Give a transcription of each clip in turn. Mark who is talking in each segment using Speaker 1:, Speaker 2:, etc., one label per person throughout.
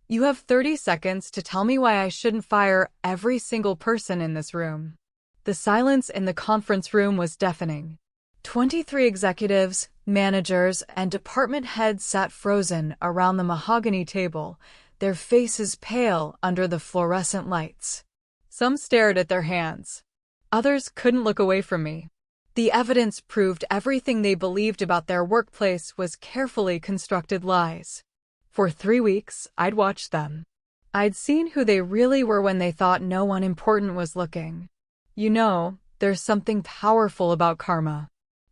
Speaker 1: You have 30 seconds to tell me why I shouldn't fire every single person in this room. The silence in the conference room was deafening. 23 executives, managers, and department heads sat frozen around the mahogany table, their faces pale under the fluorescent lights. Some stared at their hands. Others couldn't look away from me. The evidence proved everything they believed about their workplace was carefully constructed lies. For 3 weeks, I'd watched them. I'd seen who they really were when they thought no one important was looking. You know, there's something powerful about karma.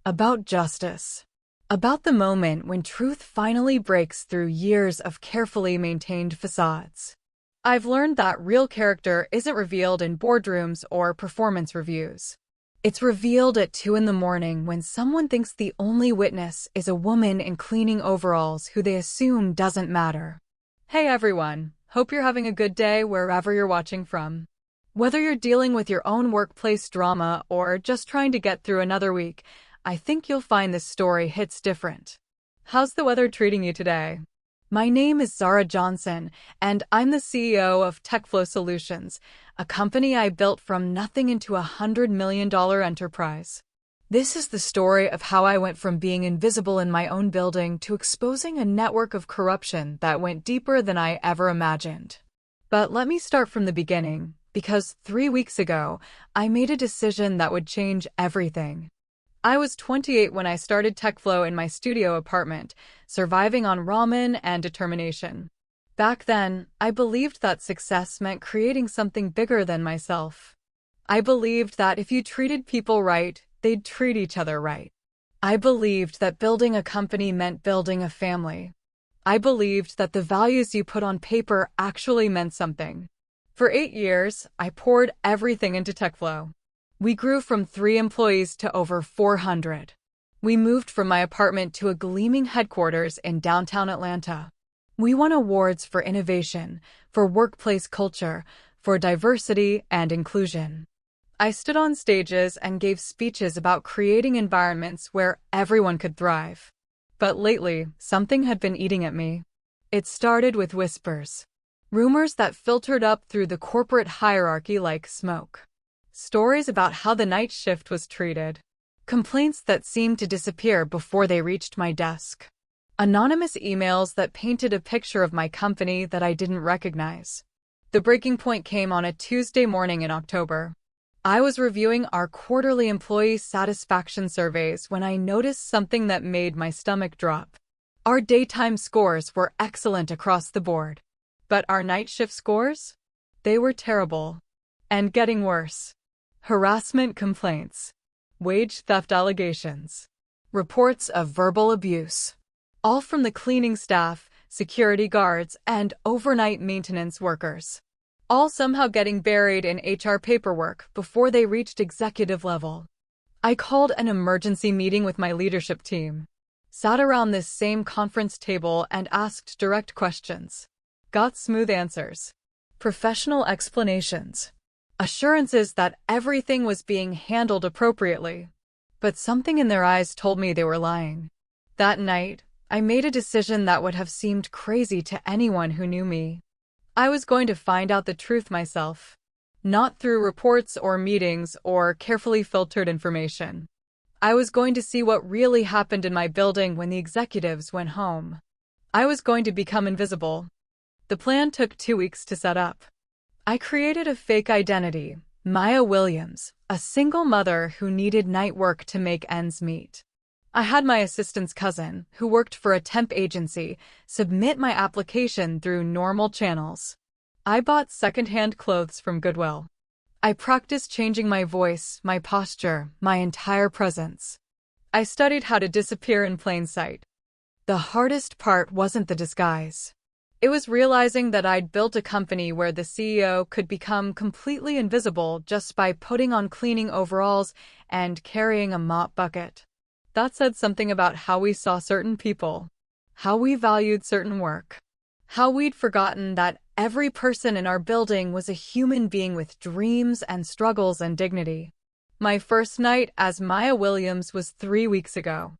Speaker 1: About justice. About the moment when truth finally breaks through years of carefully maintained facades. I've learned that real character isn't revealed in boardrooms or performance reviews. It's revealed at 2 in the morning when someone thinks the only witness is a woman in cleaning overalls who they assume doesn't matter. Hey everyone, hope you're having a good day wherever you're watching from. Whether you're dealing with your own workplace drama or just trying to get through another week, I think you'll find this story hits different. How's the weather treating you today? My name is Zara Johnson, and I'm the CEO of TechFlow Solutions, a company I built from nothing into a $100 million enterprise. This is the story of how I went from being invisible in my own building to exposing a network of corruption that went deeper than I ever imagined. But let me start from the beginning, because 3 weeks ago, I made a decision that would change everything. I was 28 when I started TechFlow in my studio apartment, surviving on ramen and determination. Back then, I believed that success meant creating something bigger than myself. I believed that if you treated people right, they'd treat each other right. I believed that building a company meant building a family. I believed that the values you put on paper actually meant something. For 8 years, I poured everything into TechFlow. We grew from 3 employees to over 400. We moved from my apartment to a gleaming headquarters in downtown Atlanta. We won awards for innovation, for workplace culture, for diversity and inclusion. I stood on stages and gave speeches about creating environments where everyone could thrive. But lately, something had been eating at me. It started with whispers. Rumors that filtered up through the corporate hierarchy like smoke. Stories about how the night shift was treated. Complaints that seemed to disappear before they reached my desk. Anonymous emails that painted a picture of my company that I didn't recognize. The breaking point came on a Tuesday morning in October. I was reviewing our quarterly employee satisfaction surveys when I noticed something that made my stomach drop. Our daytime scores were excellent across the board. But our night shift scores? They were terrible. And getting worse. Harassment complaints, wage theft allegations, reports of verbal abuse, all from the cleaning staff, security guards, and overnight maintenance workers, all somehow getting buried in HR paperwork before they reached executive level. I called an emergency meeting with my leadership team, sat around this same conference table and asked direct questions, got smooth answers, professional explanations. Assurances that everything was being handled appropriately. But something in their eyes told me they were lying. That night, I made a decision that would have seemed crazy to anyone who knew me. I was going to find out the truth myself. Not through reports or meetings or carefully filtered information. I was going to see what really happened in my building when the executives went home. I was going to become invisible. The plan took 2 weeks to set up. I created a fake identity, Maya Williams, a single mother who needed night work to make ends meet. I had my assistant's cousin, who worked for a temp agency, submit my application through normal channels. I bought secondhand clothes from Goodwill. I practiced changing my voice, my posture, my entire presence. I studied how to disappear in plain sight. The hardest part wasn't the disguise. It was realizing that I'd built a company where the CEO could become completely invisible just by putting on cleaning overalls and carrying a mop bucket. That said something about how we saw certain people, how we valued certain work, how we'd forgotten that every person in our building was a human being with dreams and struggles and dignity. My first night as Maya Williams was 3 weeks ago.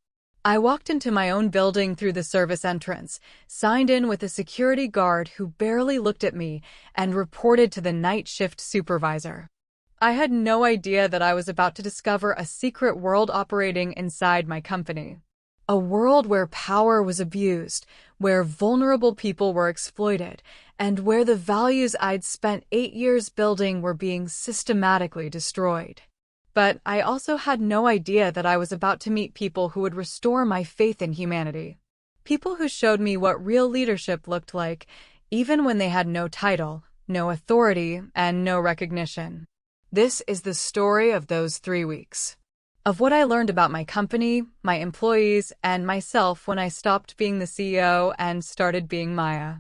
Speaker 1: I walked into my own building through the service entrance, signed in with a security guard who barely looked at me, and reported to the night shift supervisor. I had no idea that I was about to discover a secret world operating inside my company. A world where power was abused, where vulnerable people were exploited, and where the values I'd spent 8 years building were being systematically destroyed. But I also had no idea that I was about to meet people who would restore my faith in humanity. People who showed me what real leadership looked like, even when they had no title, no authority, and no recognition. This is the story of those 3 weeks. Of what I learned about my company, my employees, and myself when I stopped being the CEO and started being Maya.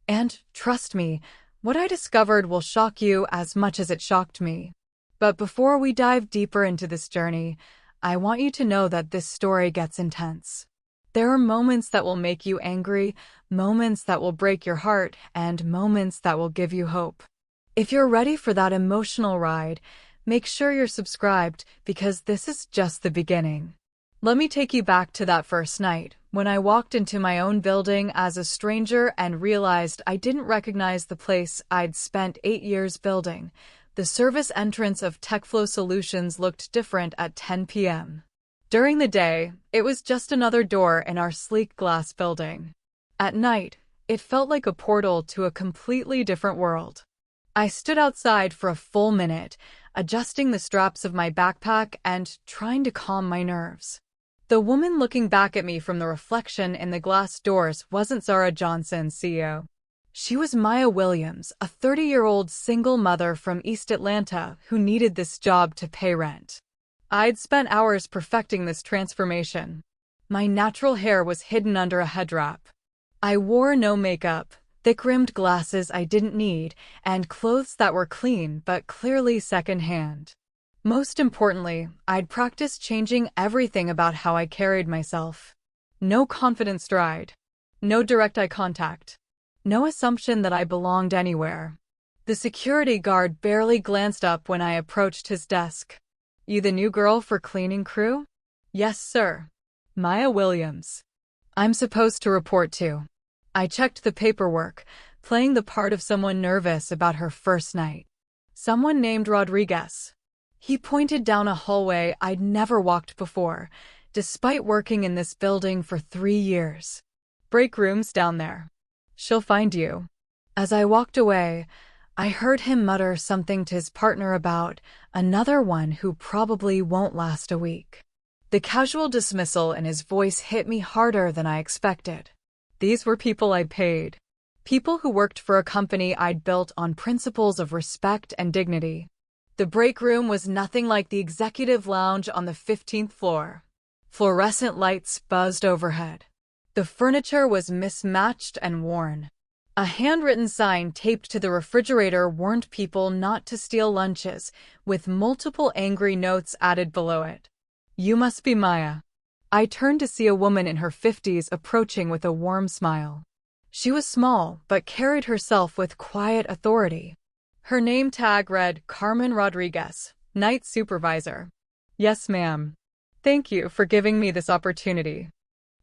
Speaker 1: And, trust me, what I discovered will shock you as much as it shocked me. But before we dive deeper into this journey, I want you to know that this story gets intense. There are moments that will make you angry, moments that will break your heart, and moments that will give you hope. If you're ready for that emotional ride, make sure you're subscribed because this is just the beginning. Let me take you back to that first night, when I walked into my own building as a stranger and realized I didn't recognize the place I'd spent 8 years building. The service entrance of TechFlow Solutions looked different at 10 p.m. During the day, it was just another door in our sleek glass building. At night, it felt like a portal to a completely different world. I stood outside for a full minute, adjusting the straps of my backpack and trying to calm my nerves. The woman looking back at me from the reflection in the glass doors wasn't Zara Johnson, CEO. She was Maya Williams, a 30-year-old single mother from East Atlanta who needed this job to pay rent. I'd spent hours perfecting this transformation. My natural hair was hidden under a head wrap. I wore no makeup, thick-rimmed glasses I didn't need, and clothes that were clean but clearly second-hand. Most importantly, I'd practiced changing everything about how I carried myself. No confident stride. No direct eye contact. No assumption that I belonged anywhere. The security guard barely glanced up when I approached his desk. "You the new girl for cleaning crew?" "Yes, sir. Maya Williams. I'm supposed to report to." I checked the paperwork, playing the part of someone nervous about her first night. "Someone named Rodriguez." He pointed down a hallway I'd never walked before, despite working in this building for 3 years. "Break room's down there. She'll find you." As I walked away, I heard him mutter something to his partner about another one who probably won't last a week. The casual dismissal in his voice hit me harder than I expected. These were people I paid. People who worked for a company I'd built on principles of respect and dignity. The break room was nothing like the executive lounge on the 15th floor. Fluorescent lights buzzed overhead. The furniture was mismatched and worn. A handwritten sign taped to the refrigerator warned people not to steal lunches, with multiple angry notes added below it. "You must be Maya." I turned to see a woman in her 50s approaching with a warm smile. She was small, but carried herself with quiet authority. Her name tag read Carmen Rodriguez, Night Supervisor. "Yes, ma'am. Thank you for giving me this opportunity."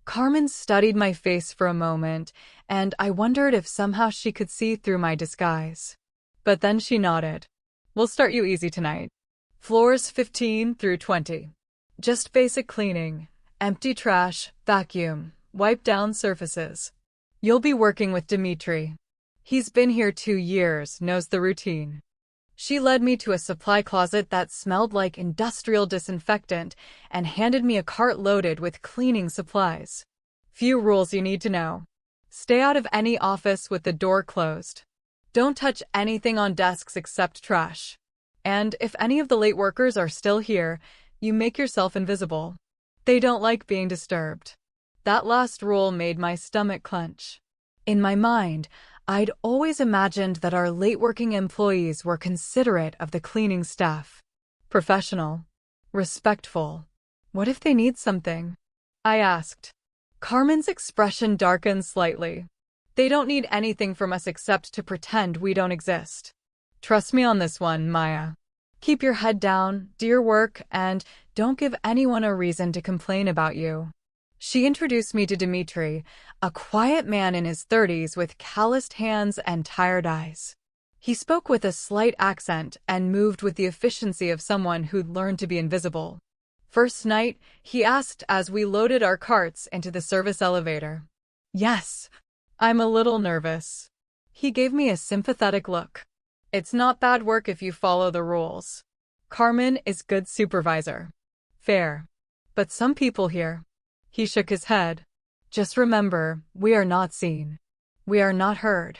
Speaker 1: Carmen studied my face for a moment, and I wondered if somehow she could see through my disguise. But then she nodded. "We'll start you easy tonight. Floors 15 through 20. Just basic cleaning. Empty trash, vacuum, wipe down surfaces. You'll be working with Dimitri. He's been here 2 years, knows the routine." She led me to a supply closet that smelled like industrial disinfectant and handed me a cart loaded with cleaning supplies. "Few rules you need to know. Stay out of any office with the door closed. Don't touch anything on desks except trash. And if any of the late workers are still here, you make yourself invisible. They don't like being disturbed." That last rule made my stomach clench. In my mind, I'd always imagined that our late-working employees were considerate of the cleaning staff. Professional. Respectful. What if they need something? I asked. Carmen's expression darkened slightly. "They don't need anything from us except to pretend we don't exist. Trust me on this one, Maya. Keep your head down, do your work, and don't give anyone a reason to complain about you." She introduced me to Dmitri, a quiet man in his 30s with calloused hands and tired eyes. He spoke with a slight accent and moved with the efficiency of someone who'd learned to be invisible. First night, he asked as we loaded our carts into the service elevator. Yes, I'm a little nervous. He gave me a sympathetic look. It's not bad work if you follow the rules. Carmen is good supervisor. Fair. But some people here. He shook his head. Just remember, we are not seen. We are not heard.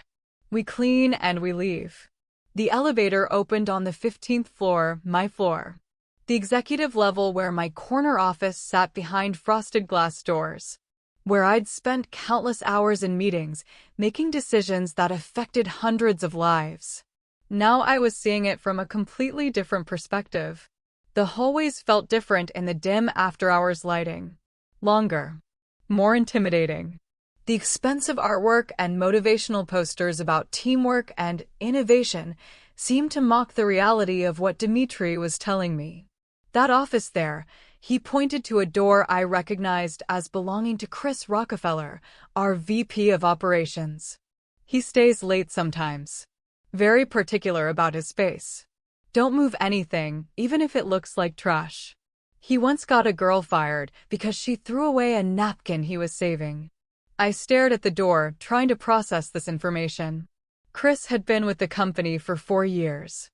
Speaker 1: We clean and we leave. The elevator opened on the 15th floor, my floor. The executive level where my corner office sat behind frosted glass doors. Where I'd spent countless hours in meetings, making decisions that affected hundreds of lives. Now I was seeing it from a completely different perspective. The hallways felt different in the dim after-hours lighting. Longer. More intimidating. The expensive artwork and motivational posters about teamwork and innovation seemed to mock the reality of what Dmitri was telling me. That office there, he pointed to a door I recognized as belonging to Chris Rockefeller, our VP of Operations. He stays late sometimes. Very particular about his space. Don't move anything, even if it looks like trash. He once got a girl fired because she threw away a napkin he was saving. I stared at the door, trying to process this information. Chris had been with the company for 4 years.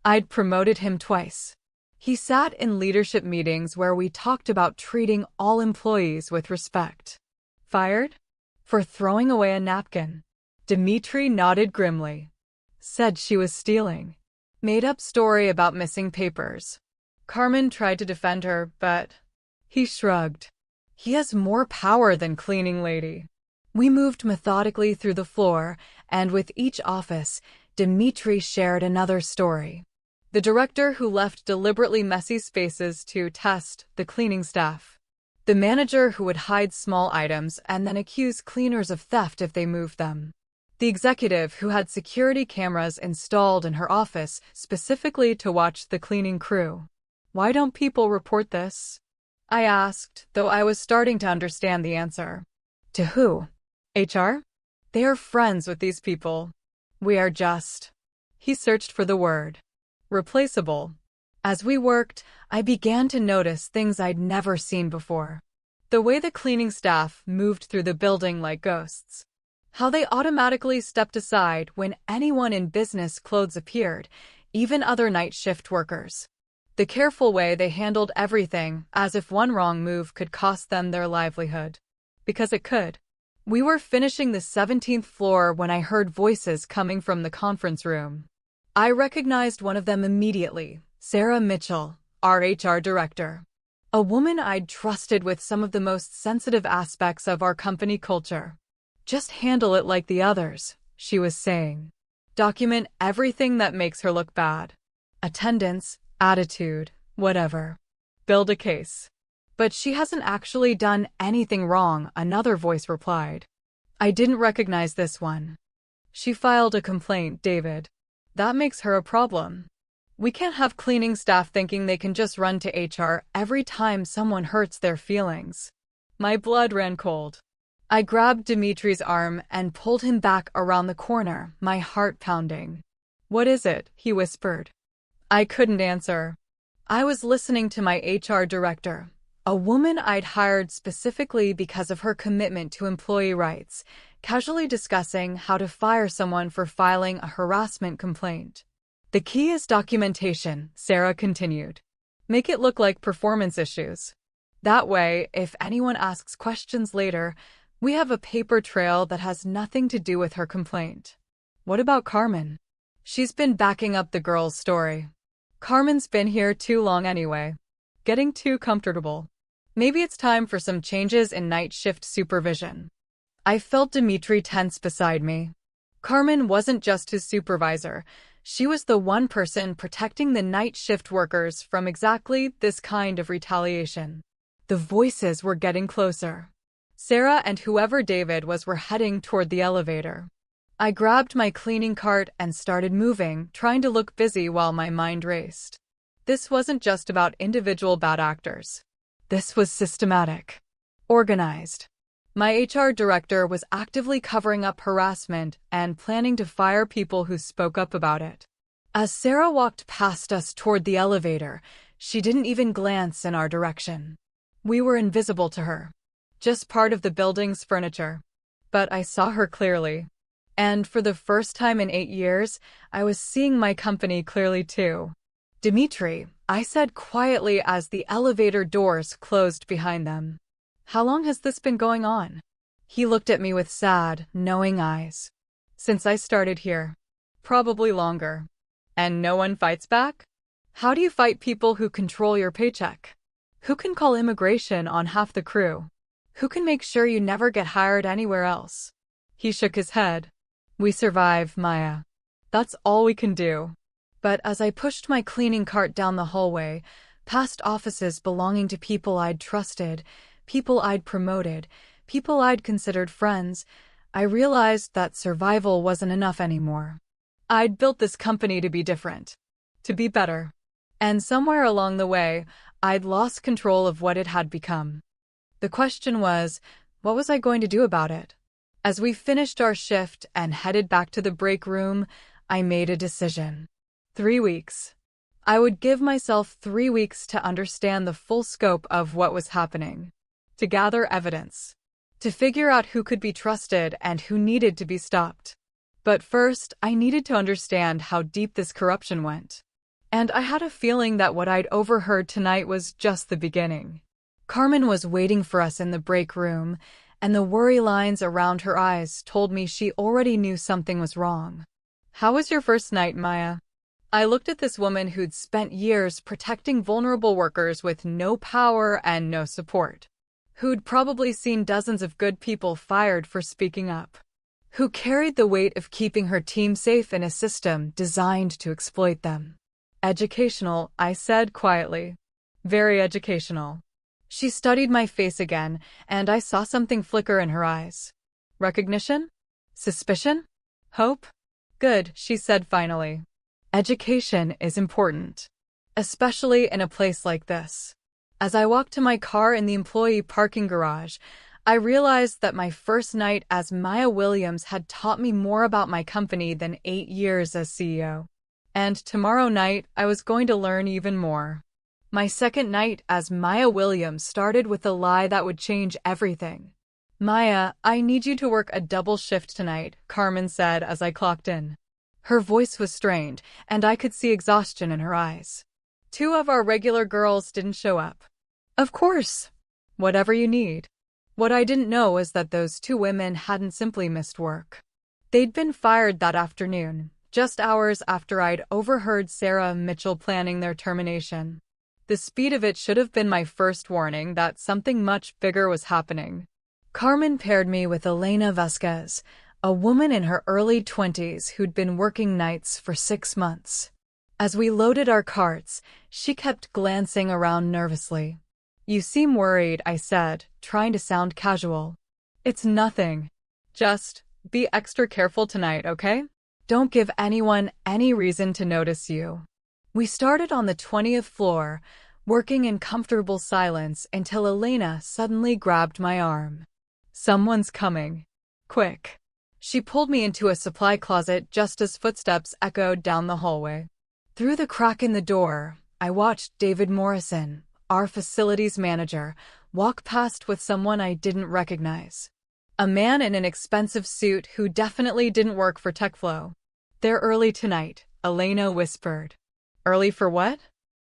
Speaker 1: I'd promoted him twice. He sat in leadership meetings where we talked about treating all employees with respect. Fired? For throwing away a napkin. Dmitri nodded grimly. Said she was stealing. Made up story about missing papers. Carmen tried to defend her, but he shrugged. He has more power than cleaning lady. We moved methodically through the floor, and with each office, Dmitri shared another story. The director who left deliberately messy spaces to test the cleaning staff. The manager who would hide small items and then accuse cleaners of theft if they moved them. The executive who had security cameras installed in her office specifically to watch the cleaning crew. Why don't people report this? I asked, though I was starting to understand the answer. To who? HR? They are friends with these people. We are just. He searched for the word. Replaceable. As we worked, I began to notice things I'd never seen before. The way the cleaning staff moved through the building like ghosts. How they automatically stepped aside when anyone in business clothes appeared, even other night shift workers. The careful way they handled everything, as if one wrong move could cost them their livelihood. Because it could. We were finishing the 17th floor when I heard voices coming from the conference room. I recognized one of them immediately, Sarah Mitchell, our HR director. A woman I'd trusted with some of the most sensitive aspects of our company culture. Just handle it like the others, she was saying. Document everything that makes her look bad. Attendance, attitude, whatever. Build a case. But she hasn't actually done anything wrong, another voice replied. I didn't recognize this one. She filed a complaint, David. That makes her a problem. We can't have cleaning staff thinking they can just run to HR every time someone hurts their feelings. My blood ran cold. I grabbed Dimitri's arm and pulled him back around the corner, my heart pounding. What is it? He whispered. I couldn't answer. I was listening to my HR director, a woman I'd hired specifically because of her commitment to employee rights, casually discussing how to fire someone for filing a harassment complaint. The key is documentation, Sarah continued. Make it look like performance issues. That way, if anyone asks questions later, we have a paper trail that has nothing to do with her complaint. What about Carmen? She's been backing up the girl's story. Carmen's been here too long anyway. Getting too comfortable. Maybe it's time for some changes in night shift supervision. I felt Dmitri tense beside me. Carmen wasn't just his supervisor. She was the one person protecting the night shift workers from exactly this kind of retaliation. The voices were getting closer. Sarah and whoever David was were heading toward the elevator. I grabbed my cleaning cart and started moving, trying to look busy while my mind raced. This wasn't just about individual bad actors. This was systematic. Organized. My HR director was actively covering up harassment and planning to fire people who spoke up about it. As Sarah walked past us toward the elevator, she didn't even glance in our direction. We were invisible to her, just part of the building's furniture. But I saw her clearly. And for the first time in 8 years, I was seeing my company clearly too. Dimitri, I said quietly as the elevator doors closed behind them. How long has this been going on? He looked at me with sad, knowing eyes. Since I started here. Probably longer. And no one fights back? How do you fight people who control your paycheck? Who can call immigration on half the crew? Who can make sure you never get hired anywhere else? He shook his head. We survive, Maya. That's all we can do. But as I pushed my cleaning cart down the hallway, past offices belonging to people I'd trusted, people I'd promoted, people I'd considered friends, I realized that survival wasn't enough anymore. I'd built this company to be different, to be better. And somewhere along the way, I'd lost control of what it had become. The question was, what was I going to do about it? As we finished our shift and headed back to the break room, I made a decision. 3 weeks. I would give myself 3 weeks to understand the full scope of what was happening. To gather evidence, to figure out who could be trusted and who needed to be stopped. But first, I needed to understand how deep this corruption went. And I had a feeling that what I'd overheard tonight was just the beginning. Carmen was waiting for us in the break room, and the worry lines around her eyes told me she already knew something was wrong. How was your first night, Maya? I looked at this woman who'd spent years protecting vulnerable workers with no power and no support. Who'd probably seen dozens of good people fired for speaking up. Who carried the weight of keeping her team safe in a system designed to exploit them. Educational, I said quietly. Very educational. She studied my face again, and I saw something flicker in her eyes. Recognition? Suspicion? Hope? Good, she said finally. Education is important. Especially in a place like this. As I walked to my car in the employee parking garage, I realized that my first night as Maya Williams had taught me more about my company than 8 years as CEO. And tomorrow night, I was going to learn even more. My second night as Maya Williams started with a lie that would change everything. Maya, I need you to work a double shift tonight, Carmen said as I clocked in. Her voice was strained, and I could see exhaustion in her eyes. 2 of our regular girls didn't show up. Of course. Whatever you need. What I didn't know was that those 2 women hadn't simply missed work. They'd been fired that afternoon, just hours after I'd overheard Sarah and Mitchell planning their termination. The speed of it should have been my first warning that something much bigger was happening. Carmen paired me with Elena Vasquez, a woman in her early 20s who'd been working nights for 6 months. As we loaded our carts, she kept glancing around nervously. You seem worried, I said, trying to sound casual. It's nothing. Just be extra careful tonight, okay? Don't give anyone any reason to notice you. We started on the 20th floor, working in comfortable silence until Elena suddenly grabbed my arm. Someone's coming. Quick. She pulled me into a supply closet just as footsteps echoed down the hallway. Through the crack in the door, I watched David Morrison, our facilities manager, walk past with someone I didn't recognize. A man in an expensive suit who definitely didn't work for TechFlow. They're early tonight, Elena whispered. Early for what?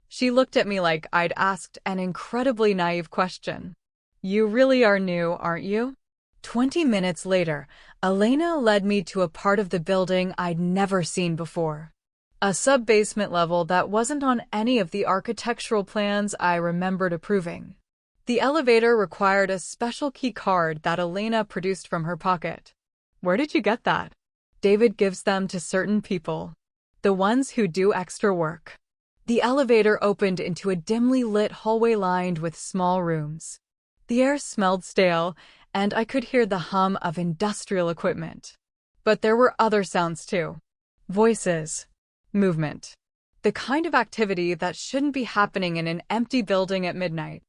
Speaker 1: She looked at me like I'd asked an incredibly naive question. You really are new, aren't you? 20 minutes later, Elena led me to a part of the building I'd never seen before. A sub-basement level that wasn't on any of the architectural plans I remembered approving. The elevator required a special key card that Elena produced from her pocket. Where did you get that? David gives them to certain people. The ones who do extra work. The elevator opened into a dimly lit hallway lined with small rooms. The air smelled stale, and I could hear the hum of industrial equipment. But there were other sounds too. Voices. Movement. The kind of activity that shouldn't be happening in an empty building at midnight.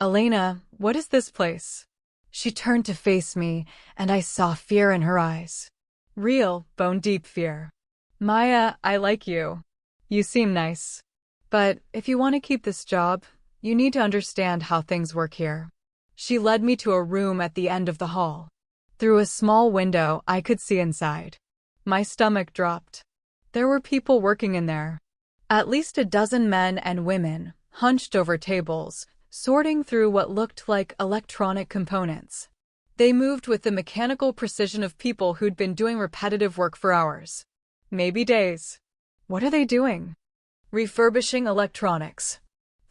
Speaker 1: Elena, what is this place? She turned to face me, and I saw fear in her eyes. Real, bone-deep fear. Maya, I like you. You seem nice. But if you want to keep this job, you need to understand how things work here. She led me to a room at the end of the hall. Through a small window, I could see inside. My stomach dropped. There were people working in there. At least a dozen men and women, hunched over tables, sorting through what looked like electronic components. They moved with the mechanical precision of people who'd been doing repetitive work for hours. Maybe days. What are they doing? Refurbishing electronics.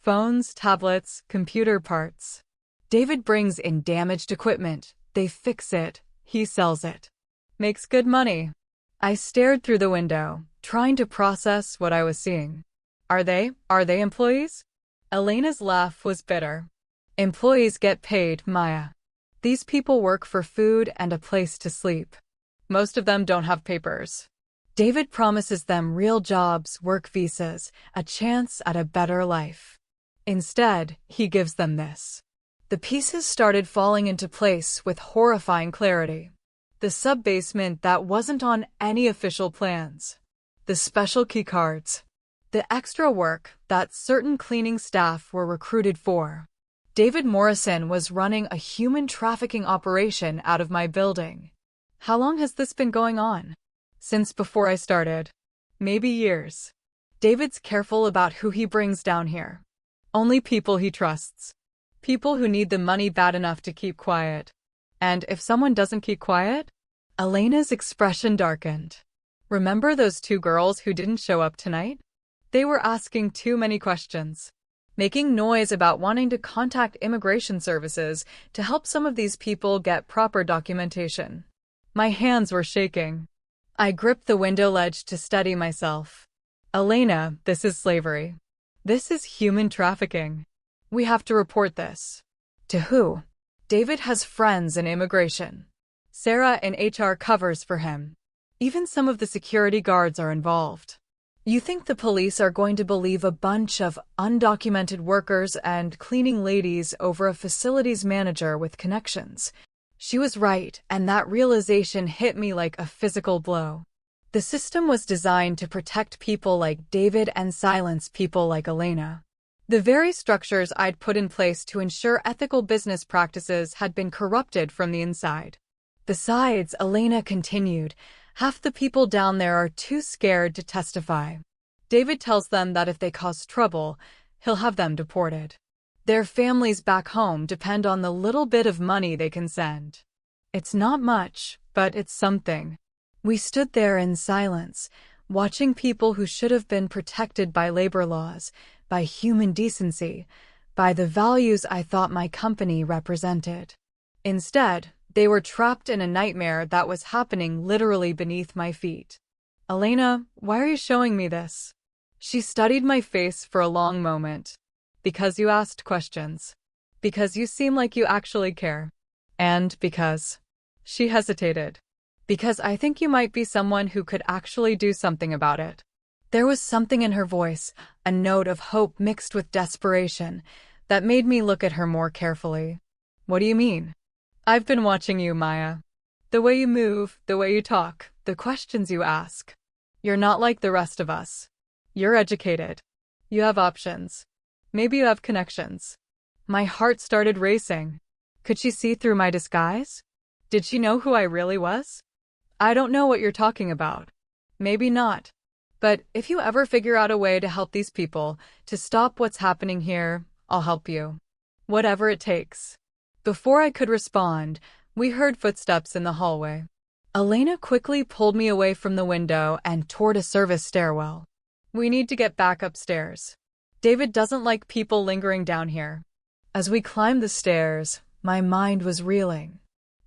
Speaker 1: Phones, tablets, computer parts. David brings in damaged equipment. They fix it. He sells it. Makes good money. I stared through the window, trying to process what I was seeing. Are they employees? Elena's laugh was bitter. Employees get paid, Maya. These people work for food and a place to sleep. Most of them don't have papers. David promises them real jobs, work visas, a chance at a better life. Instead, he gives them this. The pieces started falling into place with horrifying clarity. The sub-basement that wasn't on any official plans. The special key cards. The extra work that certain cleaning staff were recruited for. David Morrison was running a human trafficking operation out of my building. How long has this been going on? Since before I started. Maybe years. David's careful about who he brings down here. Only people he trusts. People who need the money bad enough to keep quiet. And if someone doesn't keep quiet? Elena's expression darkened. Remember those two girls who didn't show up tonight? They were asking too many questions. Making noise about wanting to contact immigration services to help some of these people get proper documentation. My hands were shaking. I gripped the window ledge to steady myself. Elena, this is slavery. This is human trafficking. We have to report this. To who? David has friends in immigration. Sarah in HR covers for him. Even some of the security guards are involved. You think the police are going to believe a bunch of undocumented workers and cleaning ladies over a facilities manager with connections? She was right, and that realization hit me like a physical blow. The system was designed to protect people like David and silence people like Elena. The very structures I'd put in place to ensure ethical business practices had been corrupted from the inside. Besides, Elena continued, half the people down there are too scared to testify. David tells them that if they cause trouble, he'll have them deported. Their families back home depend on the little bit of money they can send. It's not much, but it's something. We stood there in silence, watching people who should have been protected by labor laws, by human decency, by the values I thought my company represented. Instead, they were trapped in a nightmare that was happening literally beneath my feet. Elena, why are you showing me this? She studied my face for a long moment. Because you asked questions. Because you seem like you actually care. And because. She hesitated. Because I think you might be someone who could actually do something about it. There was something in her voice, a note of hope mixed with desperation, that made me look at her more carefully. What do you mean? I've been watching you, Maya. The way you move, the way you talk, the questions you ask. You're not like the rest of us. You're educated. You have options. Maybe you have connections. My heart started racing. Could she see through my disguise? Did she know who I really was? I don't know what you're talking about. Maybe not. But if you ever figure out a way to help these people, to stop what's happening here, I'll help you. Whatever it takes. Before I could respond, we heard footsteps in the hallway. Elena quickly pulled me away from the window and toward a service stairwell. We need to get back upstairs. David doesn't like people lingering down here. As we climbed the stairs, my mind was reeling.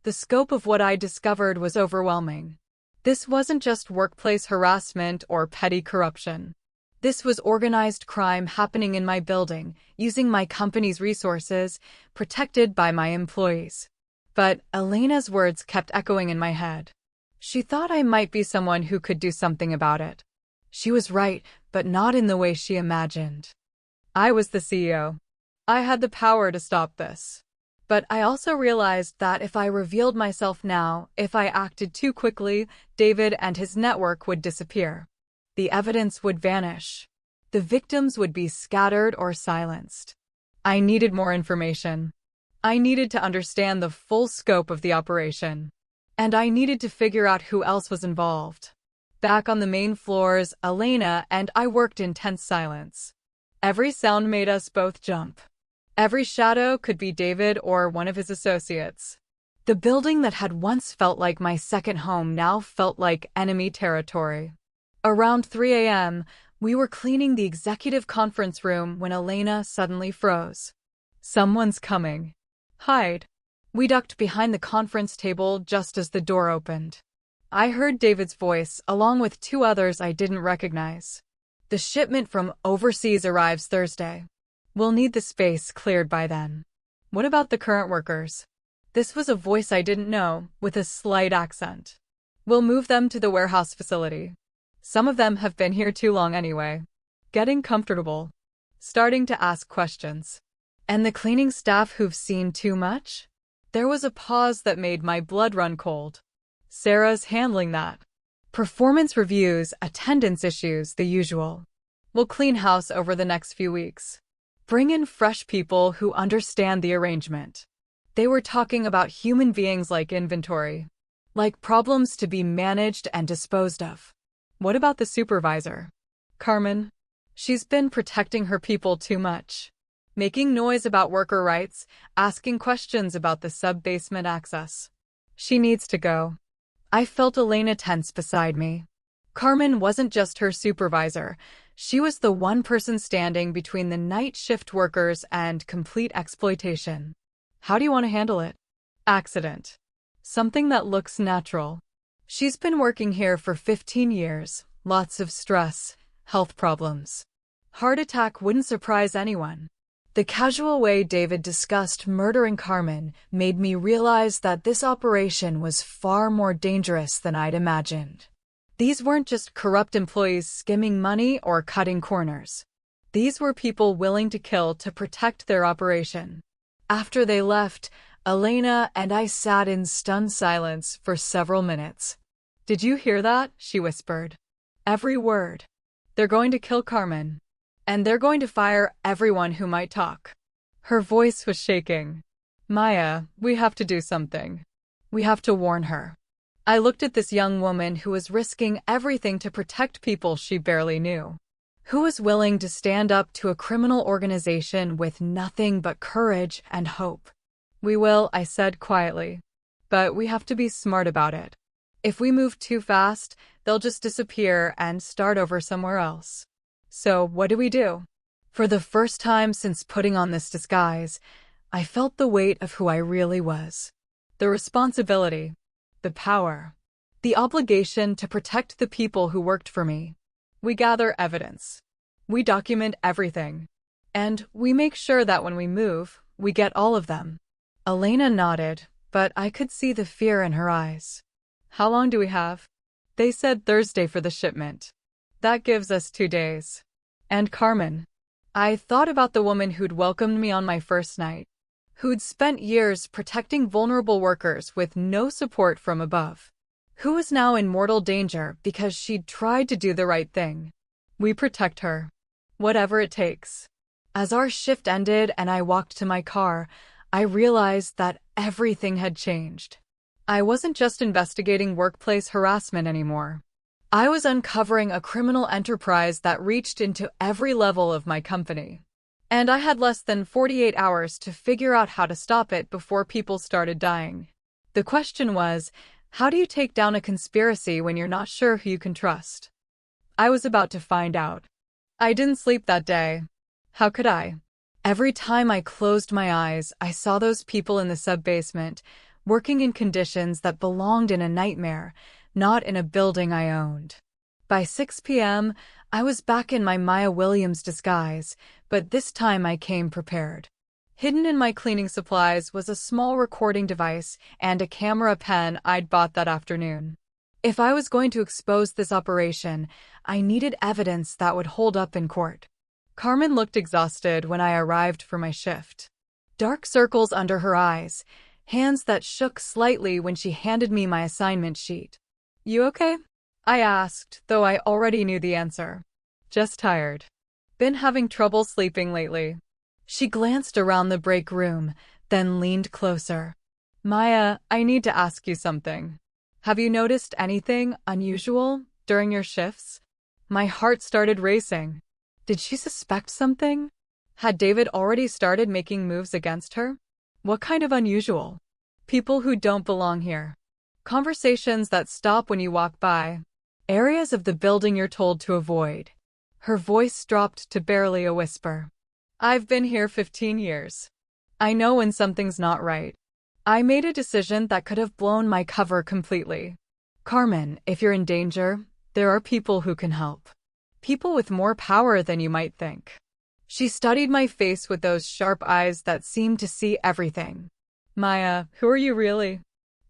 Speaker 1: The scope of what I discovered was overwhelming. This wasn't just workplace harassment or petty corruption. This was organized crime happening in my building, using my company's resources, protected by my employees. But Elena's words kept echoing in my head. She thought I might be someone who could do something about it. She was right, but not in the way she imagined. I was the CEO. I had the power to stop this. But I also realized that if I revealed myself now, if I acted too quickly, David and his network would disappear. The evidence would vanish. The victims would be scattered or silenced. I needed more information. I needed to understand the full scope of the operation. And I needed to figure out who else was involved. Back on the main floors, Elena and I worked in tense silence. Every sound made us both jump. Every shadow could be David or one of his associates. The building that had once felt like my second home now felt like enemy territory. Around 3 a.m., we were cleaning the executive conference room when Elena suddenly froze. "Someone's coming. Hide." We ducked behind the conference table just as the door opened. I heard David's voice, along with two others I didn't recognize. "The shipment from overseas arrives Thursday. We'll need the space cleared by then. What about the current workers?" This was a voice I didn't know, with a slight accent. "We'll move them to the warehouse facility. Some of them have been here too long anyway. Getting comfortable. Starting to ask questions. And the cleaning staff who've seen too much?" There was a pause that made my blood run cold. "Sarah's handling that. Performance reviews, attendance issues, the usual. We'll clean house over the next few weeks. Bring in fresh people who understand the arrangement." They were talking about human beings like inventory. Like problems to be managed and disposed of. What about the supervisor? "Carmen. She's been protecting her people too much. Making noise about worker rights, asking questions about the sub-basement access. She needs to go." I felt Elena tense beside me. Carmen wasn't just her supervisor. She was the one person standing between the night shift workers and complete exploitation. "How do you want to handle it?" "Accident. Something that looks natural. She's been working here for 15 years. Lots of stress, health problems. Heart attack wouldn't surprise anyone." The casual way David discussed murdering Carmen made me realize that this operation was far more dangerous than I'd imagined. These weren't just corrupt employees skimming money or cutting corners. These were people willing to kill to protect their operation. After they left, Elena and I sat in stunned silence for several minutes. "Did you hear that?" she whispered. "Every word. They're going to kill Carmen. And they're going to fire everyone who might talk." Her voice was shaking. "Maya, we have to do something. We have to warn her." I looked at this young woman who was risking everything to protect people she barely knew. Who was willing to stand up to a criminal organization with nothing but courage and hope. "We will," I said quietly. "But we have to be smart about it. If we move too fast, they'll just disappear and start over somewhere else." So what do we do? For the first time since putting on this disguise, I felt the weight of who I really was. The responsibility, the power, the obligation to protect the people who worked for me. We gather evidence. We document everything. And we make sure that when we move, we get all of them. Elena nodded, but I could see the fear in her eyes. "How long do we have?" "They said Thursday for the shipment. That gives us 2 days. And Carmen." I thought about the woman who'd welcomed me on my first night, who'd spent years protecting vulnerable workers with no support from above, who was now in mortal danger because she'd tried to do the right thing. We protect her. Whatever it takes. As our shift ended and I walked to my car, I realized that everything had changed. I wasn't just investigating workplace harassment anymore. I was uncovering a criminal enterprise that reached into every level of my company. And I had less than 48 hours to figure out how to stop it before people started dying. The question was, how do you take down a conspiracy when you're not sure who you can trust? I was about to find out. I didn't sleep that day. How could I? Every time I closed my eyes, I saw those people in the sub-basement, working in conditions that belonged in a nightmare, not in a building I owned. By 6 p.m., I was back in my Maya Williams disguise, but this time I came prepared. Hidden in my cleaning supplies was a small recording device and a camera pen I'd bought that afternoon. If I was going to expose this operation, I needed evidence that would hold up in court. Carmen looked exhausted when I arrived for my shift. dark circles under her eyes, hands that shook slightly when she handed me my assignment sheet. "You okay?" I asked, though I already knew the answer. "Just tired. Been having trouble sleeping lately." She glanced around the break room, then leaned closer. "Maya, I need to ask you something. Have you noticed anything unusual during your shifts?" My heart started racing. Did she suspect something? Had David already started making moves against her? What kind of unusual? People who don't belong here. Conversations that stop when you walk by. Areas of the building you're told to avoid. Her voice dropped to barely a whisper. "I've been here 15 years. I know when something's not right. I made a decision that could have blown my cover completely. Carmen, if you're in danger, there are people who can help. People with more power than you might think." She studied my face with those sharp eyes that seemed to see everything. "Maya, who are you really?"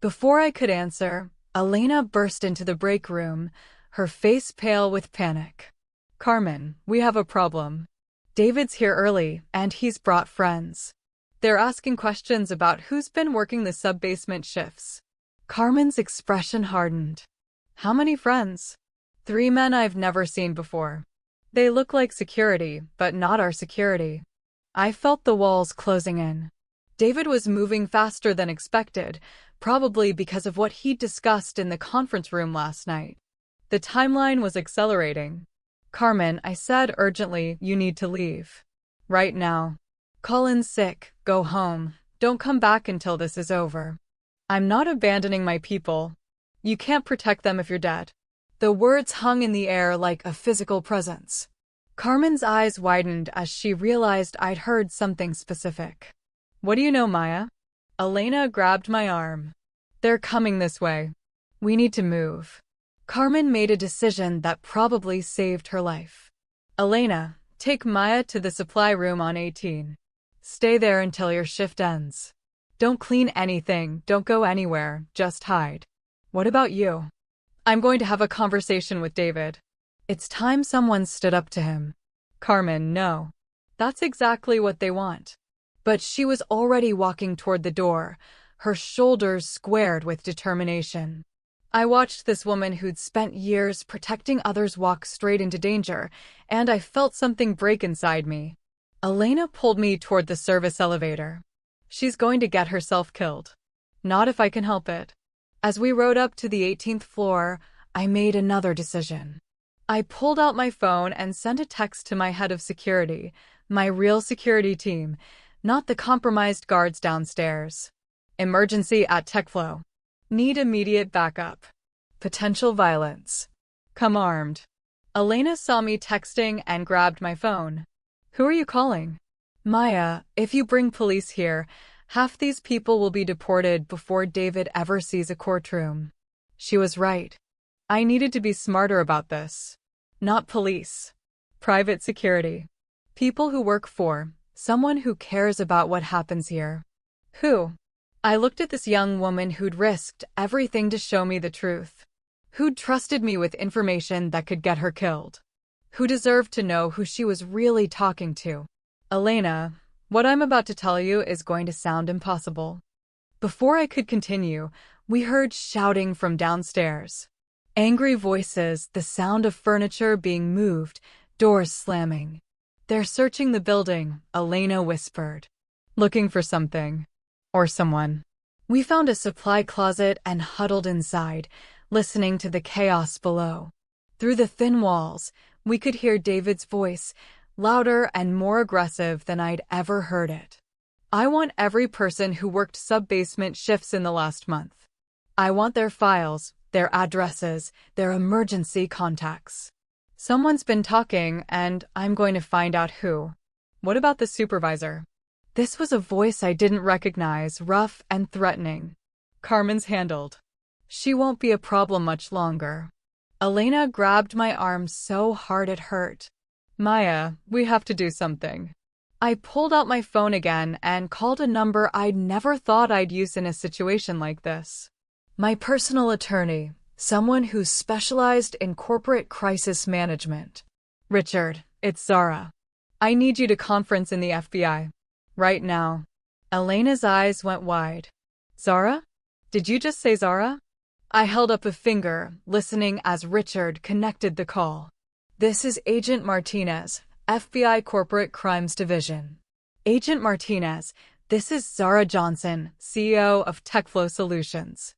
Speaker 1: Before I could answer, Elena burst into the break room, her face pale with panic. "Carmen, we have a problem. David's here early, and he's brought friends. They're asking questions about who's been working the sub-basement shifts." Carmen's expression hardened. "How many friends?" "3 men I've never seen before. They look like security, but not our security." I felt the walls closing in. David was moving faster than expected, probably because of what he'd discussed in the conference room last night. The timeline was accelerating. "Carmen," I said urgently, "you need to leave. Right now. Call in sick, go home, don't come back until this is over." "I'm not abandoning my people. You can't protect them if you're dead." The words hung in the air like a physical presence. Carmen's eyes widened as she realized I'd heard something specific. "What do you know, Maya?" Elena grabbed my arm. "They're coming this way. We need to move." Carmen made a decision that probably saved her life. "Elena, take Maya to the supply room on 18. Stay there until your shift ends. Don't clean anything, don't go anywhere, just hide." "What about you?" "I'm going to have a conversation with David." It's time someone stood up to him. "Carmen, no." That's exactly what they want. But she was already walking toward the door, her shoulders squared with determination. I watched this woman who'd spent years protecting others walk straight into danger, and I felt something break inside me. Elena pulled me toward the service elevator. "She's going to get herself killed. Not if I can help it." As we rode up to the 18th floor, I made another decision. I pulled out my phone and sent a text to my head of security, my real security team, not the compromised guards downstairs. "Emergency at TechFlow. Need immediate backup. Potential violence. Come armed." Elena saw me texting and grabbed my phone. "Who are you calling?" "Maya, if you bring police here, half these people will be deported before David ever sees a courtroom." She was right. I needed to be smarter about this. Not police. Private security. People who work for someone who cares about what happens here. Who? I looked at this young woman who'd risked everything to show me the truth. Who'd trusted me with information that could get her killed. Who deserved to know who she was really talking to. "Elena, what I'm about to tell you is going to sound impossible." Before I could continue, we heard shouting from downstairs. Angry voices, the sound of furniture being moved, doors slamming. "They're searching the building," Elena whispered. "Looking for something. Or someone." We found a supply closet and huddled inside, listening to the chaos below. Through the thin walls, we could hear David's voice, louder and more aggressive than I'd ever heard it. "I want every person who worked sub-basement shifts in the last month. I want their files, their addresses, their emergency contacts. Someone's been talking, and I'm going to find out who." "What about the supervisor?" This was a voice I didn't recognize, rough and threatening. "Carmen's handled. She won't be a problem much longer." Elena grabbed my arm so hard it hurt. "Maya, we have to do something." I pulled out my phone again and called a number I'd never thought I'd use in a situation like this. My personal attorney, someone who's specialized in corporate crisis management. "Richard, it's Zara. I need you to conference in the FBI. Right now." Elena's eyes went wide. Zara? Did you just say Zara? I held up a finger, listening as Richard connected the call. This is Agent Martinez, FBI Corporate Crimes Division. Agent Martinez, this is Zara Johnson, CEO of TechFlow Solutions.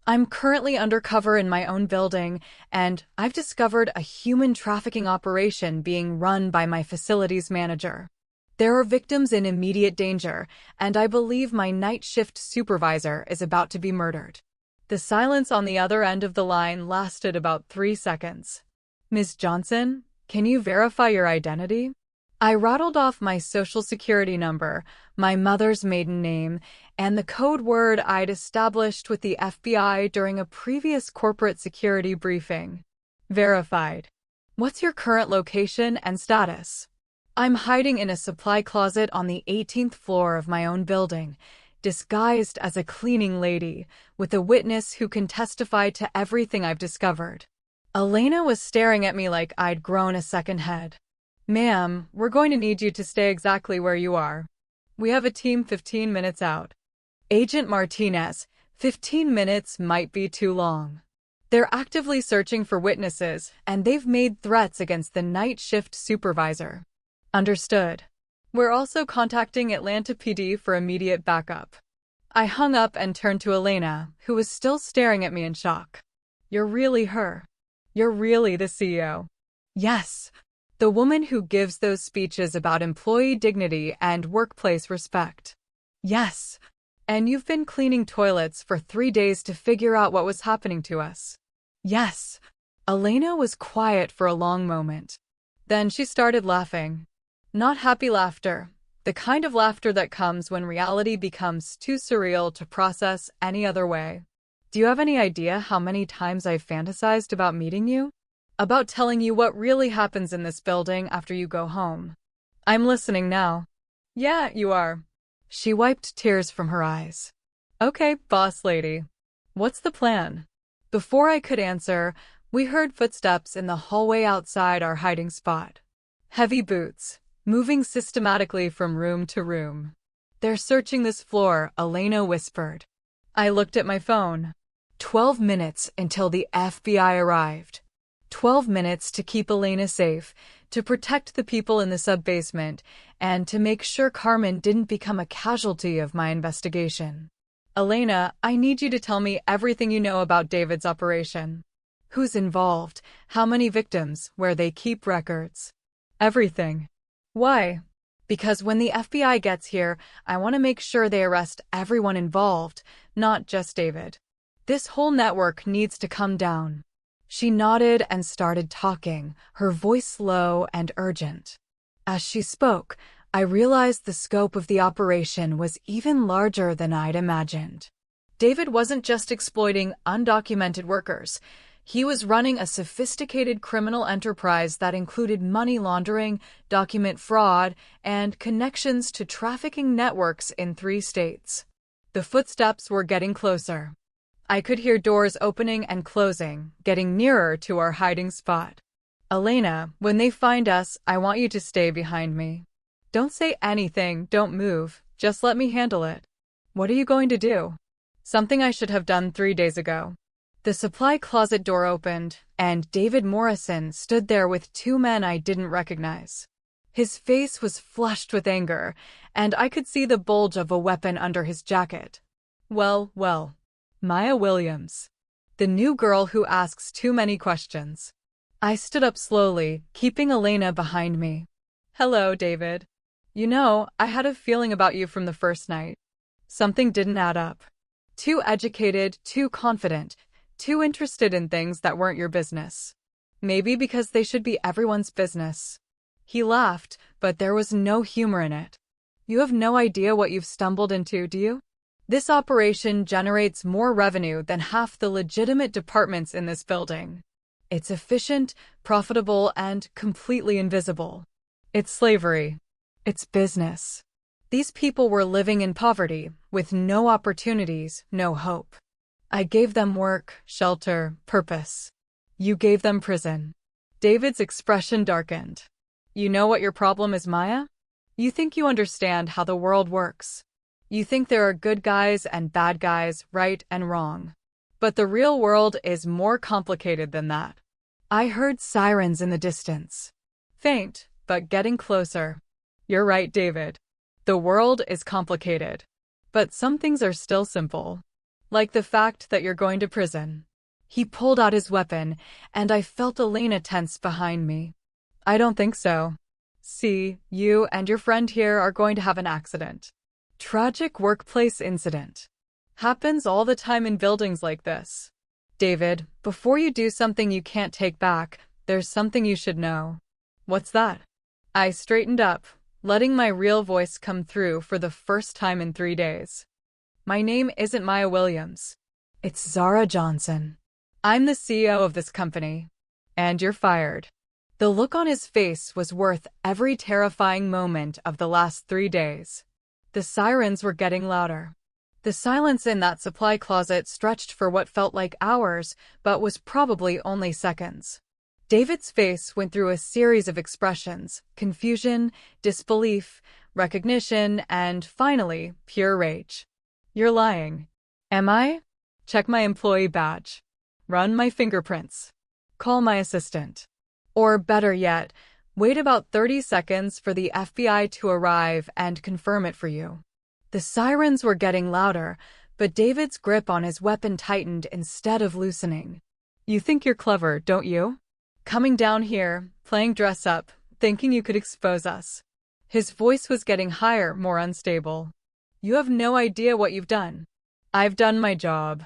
Speaker 1: I'm currently undercover in my own building, and I've discovered a human trafficking operation being run by my facilities manager. There are victims in immediate danger, and I believe my night shift supervisor is about to be murdered. The silence on the other end of the line lasted about 3 seconds. Ms. Johnson, can you verify your identity? I rattled off my social security number, my mother's maiden name, and the code word I'd established with the FBI during a previous corporate security briefing. Verified. What's your current location and status? I'm hiding in a supply closet on the 18th floor of my own building, disguised as a cleaning lady, with a witness who can testify to everything I've discovered. Elena was staring at me like I'd grown a second head. Ma'am, we're going to need you to stay exactly where you are. We have a team 15 minutes out. Agent Martinez, 15 minutes might be too long. They're actively searching for witnesses, and they've made threats against the night shift supervisor. Understood. We're also contacting Atlanta PD for immediate backup. I hung up and turned to Elena, who was still staring at me in shock. You're really her. You're really the CEO. Yes. The woman who gives those speeches about employee dignity and workplace respect. Yes. And you've been cleaning toilets for 3 days to figure out what was happening to us. Yes. Elena was quiet for a long moment. Then she started laughing. Not happy laughter, the kind of laughter that comes when reality becomes too surreal to process any other way. Do you have any idea how many times I've fantasized about meeting you? About telling you what really happens in this building after you go home. I'm listening now. Yeah, you are. She wiped tears from her eyes. Okay, boss lady. What's the plan? Before I could answer, we heard footsteps in the hallway outside our hiding spot. Heavy boots, moving systematically from room to room. They're searching this floor, Elena whispered. I looked at my phone. 12 minutes until the FBI arrived. 12 minutes to keep Elena safe, to protect the people in the sub-basement, and to make sure Carmen didn't become a casualty of my investigation. Elena, I need you to tell me everything you know about David's operation. Who's involved, how many victims, where they keep records. Everything. Why? Because when the FBI gets here, I want to make sure they arrest everyone involved, not just David. This whole network needs to come down. She nodded and started talking, her voice low and urgent. As she spoke, I realized the scope of the operation was even larger than I'd imagined. David wasn't just exploiting undocumented workers. He was running a sophisticated criminal enterprise that included money laundering, document fraud, and connections to trafficking networks in 3 states. The footsteps were getting closer. I could hear doors opening and closing, getting nearer to our hiding spot. Elena, when they find us, I want you to stay behind me. Don't say anything, don't move, just let me handle it. What are you going to do? Something I should have done 3 days ago. The supply closet door opened, and David Morrison stood there with 2 men I didn't recognize. His face was flushed with anger, and I could see the bulge of a weapon under his jacket. Well. Maya Williams. The new girl who asks too many questions. I stood up slowly, keeping Elena behind me. Hello, David. You know, I had a feeling about you from the first night. Something didn't add up. Too educated, too confident, too interested in things that weren't your business. Maybe because they should be everyone's business. He laughed, but there was no humor in it. You have no idea what you've stumbled into, do you? This operation generates more revenue than half the legitimate departments in this building. It's efficient, profitable, and completely invisible. It's slavery. It's business. These people were living in poverty, with no opportunities, no hope. I gave them work, shelter, purpose. You gave them prison. David's expression darkened. You know what your problem is, Maya? You think you understand how the world works. You think there are good guys and bad guys, right and wrong. But the real world is more complicated than that. I heard sirens in the distance. Faint, but getting closer. You're right, David. The world is complicated. But some things are still simple. Like the fact that you're going to prison. He pulled out his weapon, and I felt Elena tense behind me. I don't think so. See, you and your friend here are going to have an accident. Tragic workplace incident. Happens all the time in buildings like this. David, before you do something you can't take back, there's something you should know. What's that? I straightened up, letting my real voice come through for the first time in 3 days. My name isn't Maya Williams. It's Zara Johnson. I'm the CEO of this company. And you're fired. The look on his face was worth every terrifying moment of the last 3 days. The sirens were getting louder. The silence in that supply closet stretched for what felt like hours, but was probably only seconds. David's face went through a series of expressions: confusion, disbelief, recognition, and finally, pure rage. You're lying. Am I? Check my employee badge. Run my fingerprints. Call my assistant. Or better yet, wait about 30 seconds for the FBI to arrive and confirm it for you. The sirens were getting louder, but David's grip on his weapon tightened instead of loosening. You think you're clever, don't you? Coming down here, playing dress up, thinking you could expose us. His voice was getting higher, more unstable. You have no idea what you've done. I've done my job.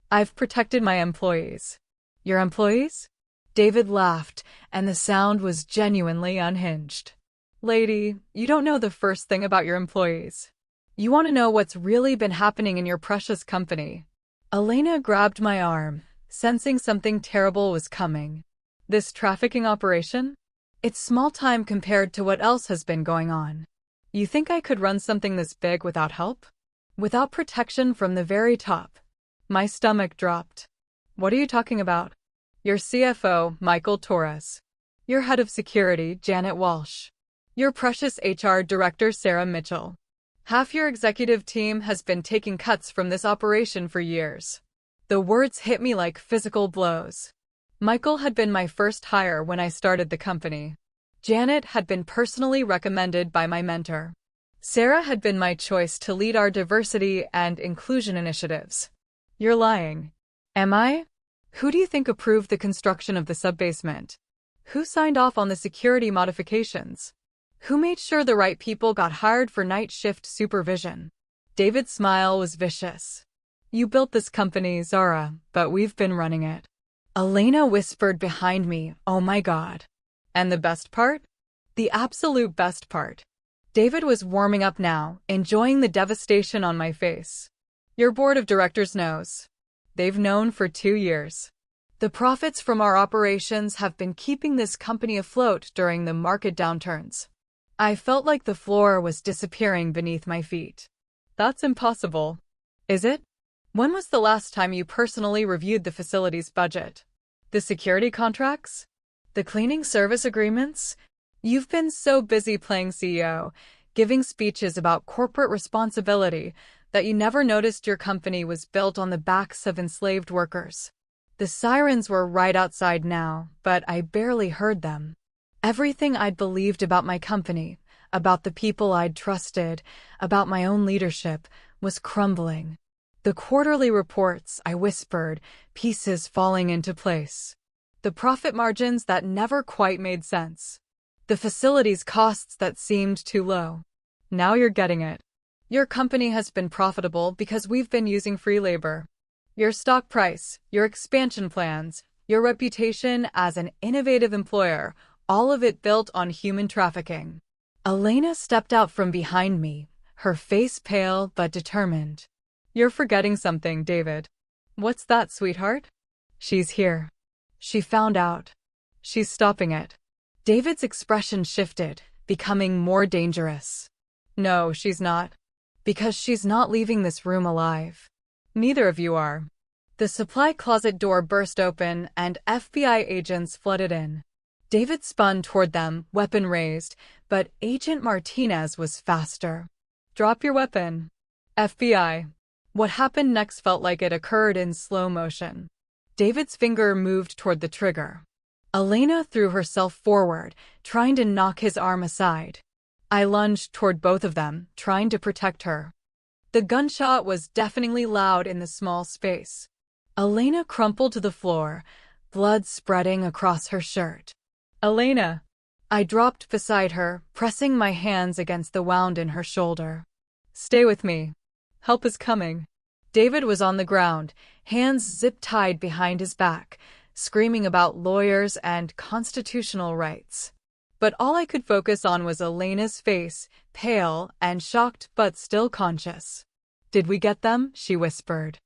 Speaker 1: I've protected my employees. Your employees? David laughed, and the sound was genuinely unhinged. Lady, you don't know the first thing about your employees. You want to know what's really been happening in your precious company. Elena grabbed my arm, sensing something terrible was coming. This trafficking operation? It's small time compared to what else has been going on. You think I could run something this big without help? Without protection from the very top? My stomach dropped. What are you talking about? Your CFO, Michael Torres. Your head of security, Janet Walsh. Your precious HR director, Sarah Mitchell. Half your executive team has been taking cuts from this operation for years. The words hit me like physical blows. Michael had been my first hire when I started the company. Janet had been personally recommended by my mentor. Sarah had been my choice to lead our diversity and inclusion initiatives. You're lying. Am I? Who do you think approved the construction of the subbasement? Who signed off on the security modifications? Who made sure the right people got hired for night shift supervision? David's smile was vicious. You built this company, Zara, but we've been running it. Elena whispered behind me, oh my God. And the best part? The absolute best part. David was warming up now, enjoying the devastation on my face. Your board of directors knows. They've known for 2 years. The profits from our operations have been keeping this company afloat during the market downturns. I felt like the floor was disappearing beneath my feet. That's impossible. Is it? When was the last time you personally reviewed the facility's budget? The security contracts? The cleaning service agreements? You've been so busy playing CEO, giving speeches about corporate responsibility, that you never noticed your company was built on the backs of enslaved workers. The sirens were right outside now, but I barely heard them. Everything I'd believed about my company, about the people I'd trusted, about my own leadership, was crumbling. The quarterly reports, I whispered, pieces falling into place. The profit margins that never quite made sense. The facility's costs that seemed too low. Now you're getting it. Your company has been profitable because we've been using free labor. Your stock price, your expansion plans, your reputation as an innovative employer, all of it built on human trafficking. Elena stepped out from behind me, her face pale but determined. You're forgetting something, David. What's that, sweetheart? She's here. She found out. She's stopping it. David's expression shifted, becoming more dangerous. No, she's not. Because she's not leaving this room alive. Neither of you are. The supply closet door burst open and FBI agents flooded in. David spun toward them, weapon raised, but Agent Martinez was faster. Drop your weapon. FBI. What happened next felt like it occurred in slow motion. David's finger moved toward the trigger. Elena threw herself forward, trying to knock his arm aside. I lunged toward both of them, trying to protect her. The gunshot was deafeningly loud in the small space. Elena crumpled to the floor, blood spreading across her shirt. Elena! I dropped beside her, pressing my hands against the wound in her shoulder. Stay with me. Help is coming. David was on the ground, hands zip-tied behind his back, screaming about lawyers and constitutional rights. But all I could focus on was Elena's face, pale and shocked but still conscious. Did we get them? She whispered.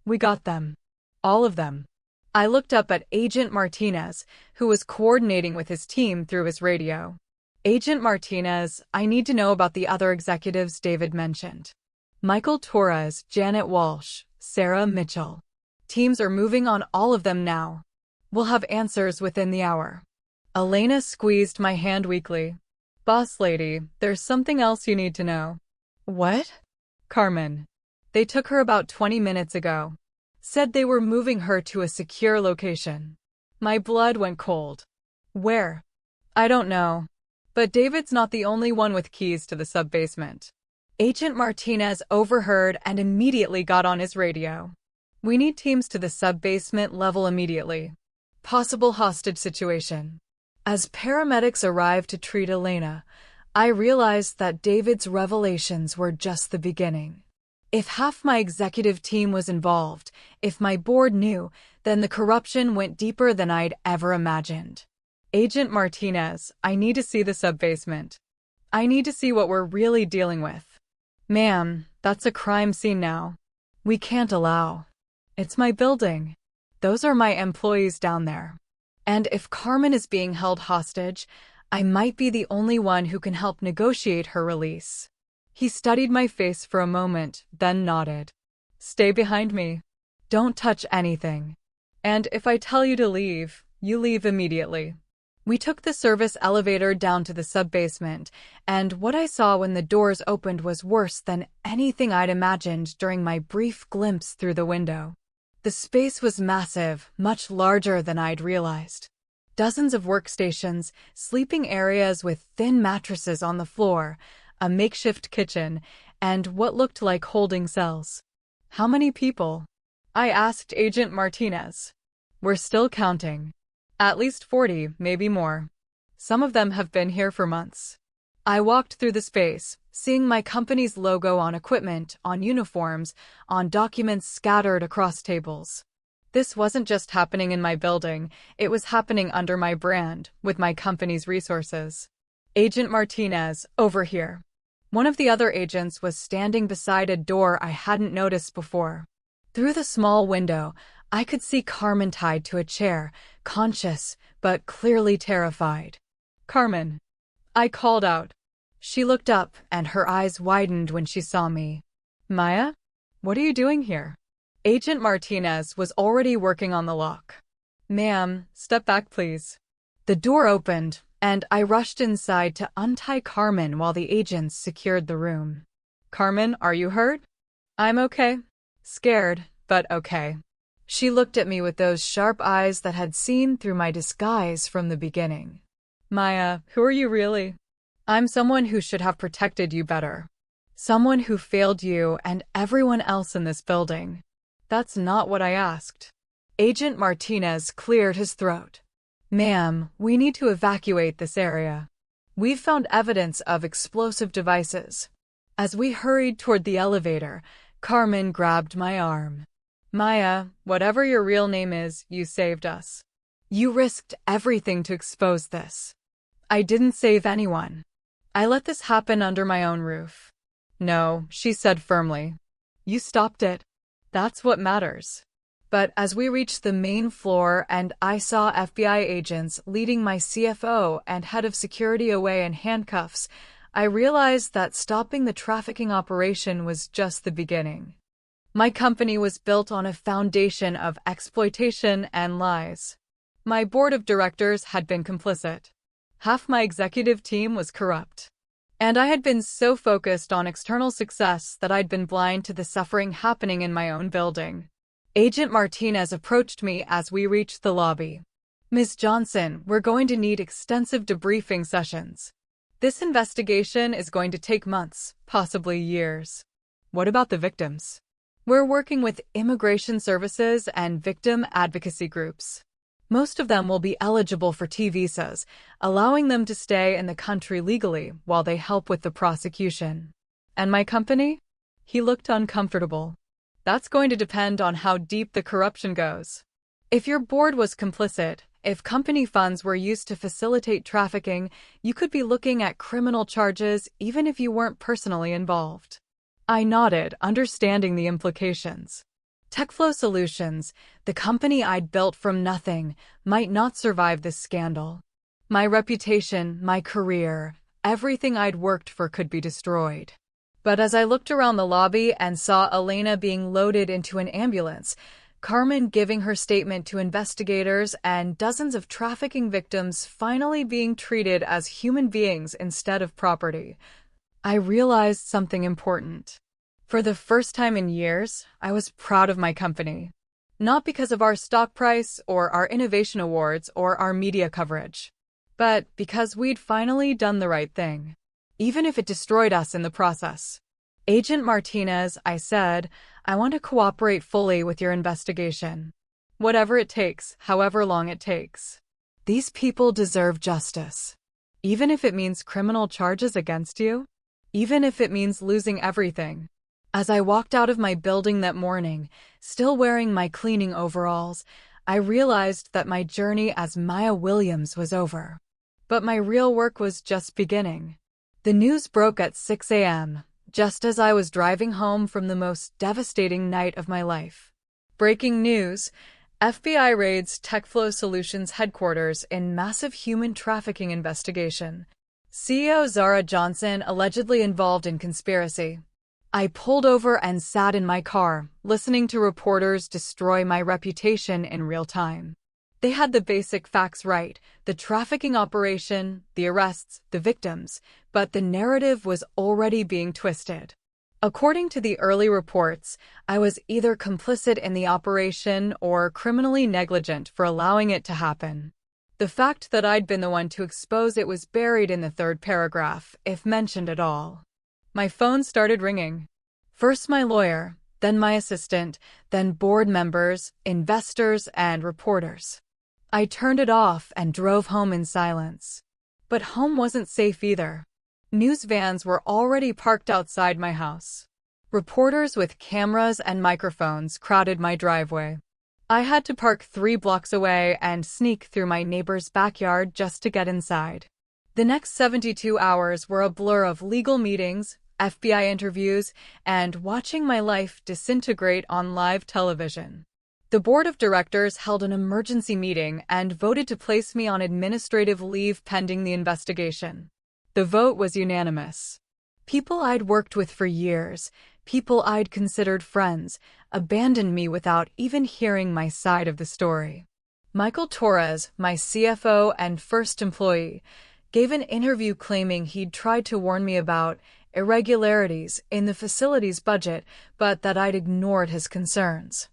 Speaker 1: We got them. All of them. I looked up at Agent Martinez, who was coordinating with his team through his radio. Agent Martinez, I need to know about the other executives David mentioned. Michael Torres, Janet Walsh, Sarah Mitchell. Teams are moving on all of them now. We'll have answers within the hour. Elena squeezed my hand weakly. Boss lady, there's something else you need to know. What? Carmen. They took her about 20 minutes ago. Said they were moving her to a secure location. My blood went cold. Where? I don't know. But David's not the only one with keys to the sub-basement. Agent Martinez overheard and immediately got on his radio. We need teams to the sub-basement level immediately. Possible hostage situation. As paramedics arrived to treat Elena, I realized that David's revelations were just the beginning. If half my executive team was involved, if my board knew, then the corruption went deeper than I'd ever imagined. Agent Martinez, I need to see the sub-basement. I need to see what we're really dealing with. Ma'am, that's a crime scene now. We can't allow. It's my building. Those are my employees down there. And if Carmen is being held hostage, I might be the only one who can help negotiate her release. He studied my face for a moment, then nodded. Stay behind me. Don't touch anything. And if I tell you to leave, you leave immediately. We took the service elevator down to the sub-basement, and what I saw when the doors opened was worse than anything I'd imagined during my brief glimpse through the window. The space was massive, much larger than I'd realized. Dozens of workstations, sleeping areas with thin mattresses on the floor, a makeshift kitchen, and what looked like holding cells. How many people? I asked Agent Martinez. We're still counting. At least 40, maybe more. Some of them have been here for months. I walked through the space, seeing my company's logo on equipment, on uniforms, on documents scattered across tables. This wasn't just happening in my building, it was happening under my brand, with my company's resources. Agent Martinez, over here. One of the other agents was standing beside a door I hadn't noticed before. Through the small window, I could see Carmen tied to a chair, conscious, but clearly terrified. Carmen. I called out. She looked up, and her eyes widened when she saw me. Maya? What are you doing here? Agent Martinez was already working on the lock. Ma'am, step back please. The door opened, and I rushed inside to untie Carmen while the agents secured the room. Carmen, are you hurt? I'm okay. Scared, but okay. She looked at me with those sharp eyes that had seen through my disguise from the beginning. Maya, who are you really? I'm someone who should have protected you better. Someone who failed you and everyone else in this building. That's not what I asked. Agent Martinez cleared his throat. Ma'am, we need to evacuate this area. We've found evidence of explosive devices. As we hurried toward the elevator, Carmen grabbed my arm. Maya, whatever your real name is, you saved us. You risked everything to expose this. I didn't save anyone. I let this happen under my own roof. No, she said firmly. You stopped it. That's what matters. But as we reached the main floor and I saw FBI agents leading my CFO and head of security away in handcuffs, I realized that stopping the trafficking operation was just the beginning. My company was built on a foundation of exploitation and lies. My board of directors had been complicit. Half my executive team was corrupt. And I had been so focused on external success that I'd been blind to the suffering happening in my own building. Agent Martinez approached me as we reached the lobby. "Ms. Johnson, we're going to need extensive debriefing sessions. This investigation is going to take months, possibly years." "What about the victims?" "We're working with immigration services and victim advocacy groups. Most of them will be eligible for T visas, allowing them to stay in the country legally while they help with the prosecution." "And my company?" He looked uncomfortable. "That's going to depend on how deep the corruption goes. If your board was complicit, if company funds were used to facilitate trafficking, you could be looking at criminal charges even if you weren't personally involved." I nodded, understanding the implications. TechFlow Solutions, the company I'd built from nothing, might not survive this scandal. My reputation, my career, everything I'd worked for could be destroyed. But as I looked around the lobby and saw Elena being loaded into an ambulance, Carmen giving her statement to investigators, and dozens of trafficking victims finally being treated as human beings instead of property, I realized something important. For the first time in years, I was proud of my company. Not because of our stock price or our innovation awards or our media coverage, but because we'd finally done the right thing, even if it destroyed us in the process. "Agent Martinez," I said, "I want to cooperate fully with your investigation. Whatever it takes, however long it takes. These people deserve justice. Even if it means criminal charges against you. Even if it means losing everything." As I walked out of my building that morning, still wearing my cleaning overalls, I realized that my journey as Maya Williams was over. But my real work was just beginning. The news broke at 6 a.m., just as I was driving home from the most devastating night of my life. Breaking news: FBI raids TechFlow Solutions headquarters in massive human trafficking investigation. CEO Zara Johnson allegedly involved in conspiracy. I pulled over and sat in my car, listening to reporters destroy my reputation in real time. They had the basic facts right: the trafficking operation, the arrests, the victims, but the narrative was already being twisted. According to the early reports, I was either complicit in the operation or criminally negligent for allowing it to happen. The fact that I'd been the one to expose it was buried in the third paragraph, if mentioned at all. My phone started ringing. First my lawyer, then my assistant, then board members, investors, and reporters. I turned it off and drove home in silence. But home wasn't safe either. News vans were already parked outside my house. Reporters with cameras and microphones crowded my driveway. I had to park 3 blocks away and sneak through my neighbor's backyard just to get inside. The next 72 hours were a blur of legal meetings, FBI interviews, and watching my life disintegrate on live television. The board of directors held an emergency meeting and voted to place me on administrative leave pending the investigation. The vote was unanimous. People I'd worked with for years, people I'd considered friends, abandoned me without even hearing my side of the story. Michael Torres, my CFO and first employee, gave an interview claiming he'd tried to warn me about irregularities in the facility's budget, but that I'd ignored his concerns.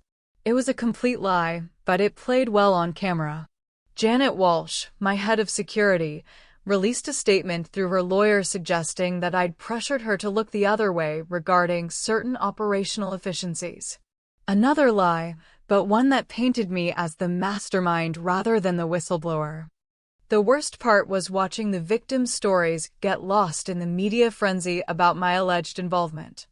Speaker 1: It was a complete lie, but it played well on camera. Janet Walsh, my head of security, released a statement through her lawyer suggesting that I'd pressured her to look the other way regarding certain operational efficiencies. Another lie, but one that painted me as the mastermind rather than the whistleblower. The worst part was watching the victims' stories get lost in the media frenzy about my alleged involvement.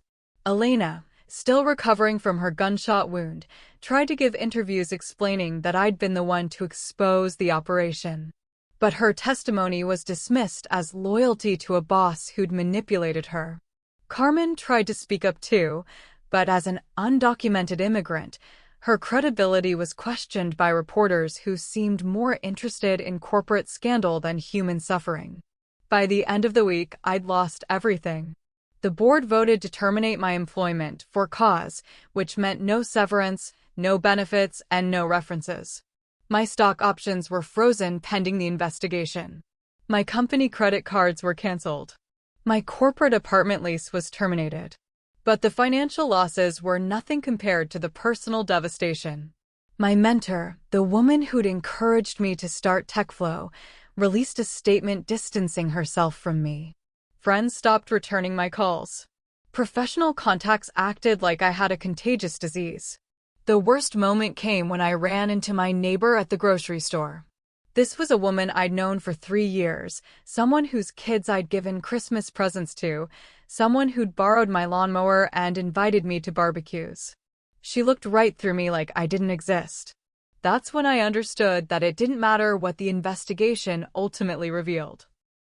Speaker 1: Elena, still recovering from her gunshot wound, tried to give interviews explaining that I'd been the one to expose the operation. But her testimony was dismissed as loyalty to a boss who'd manipulated her. Carmen tried to speak up too, but as an undocumented immigrant, her credibility was questioned by reporters who seemed more interested in corporate scandal than human suffering. By the end of the week, I'd lost everything. The board voted to terminate my employment for cause, which meant no severance, no benefits, and no references. My stock options were frozen pending the investigation. My company credit cards were canceled. My corporate apartment lease was terminated. But the financial losses were nothing compared to the personal devastation. My mentor, the woman who'd encouraged me to start TechFlow, released a statement distancing herself from me. Friends stopped returning my calls. Professional contacts acted like I had a contagious disease. The worst moment came when I ran into my neighbor at the grocery store. This was a woman I'd known for 3 years, someone whose kids I'd given Christmas presents to, someone who'd borrowed my lawnmower and invited me to barbecues. She looked right through me like I didn't exist. That's when I understood that it didn't matter what the investigation ultimately revealed.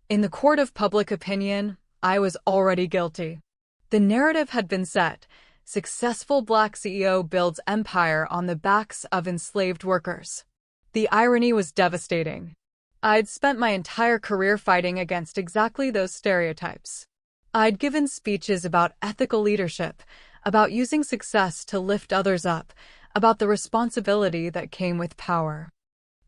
Speaker 1: In the court of public opinion, I was already guilty. The narrative had been set. Successful Black CEO builds empire on the backs of enslaved workers. The irony was devastating. I'd spent my entire career fighting against exactly those stereotypes. I'd given speeches about ethical leadership, about using success to lift others up, about the responsibility that came with power.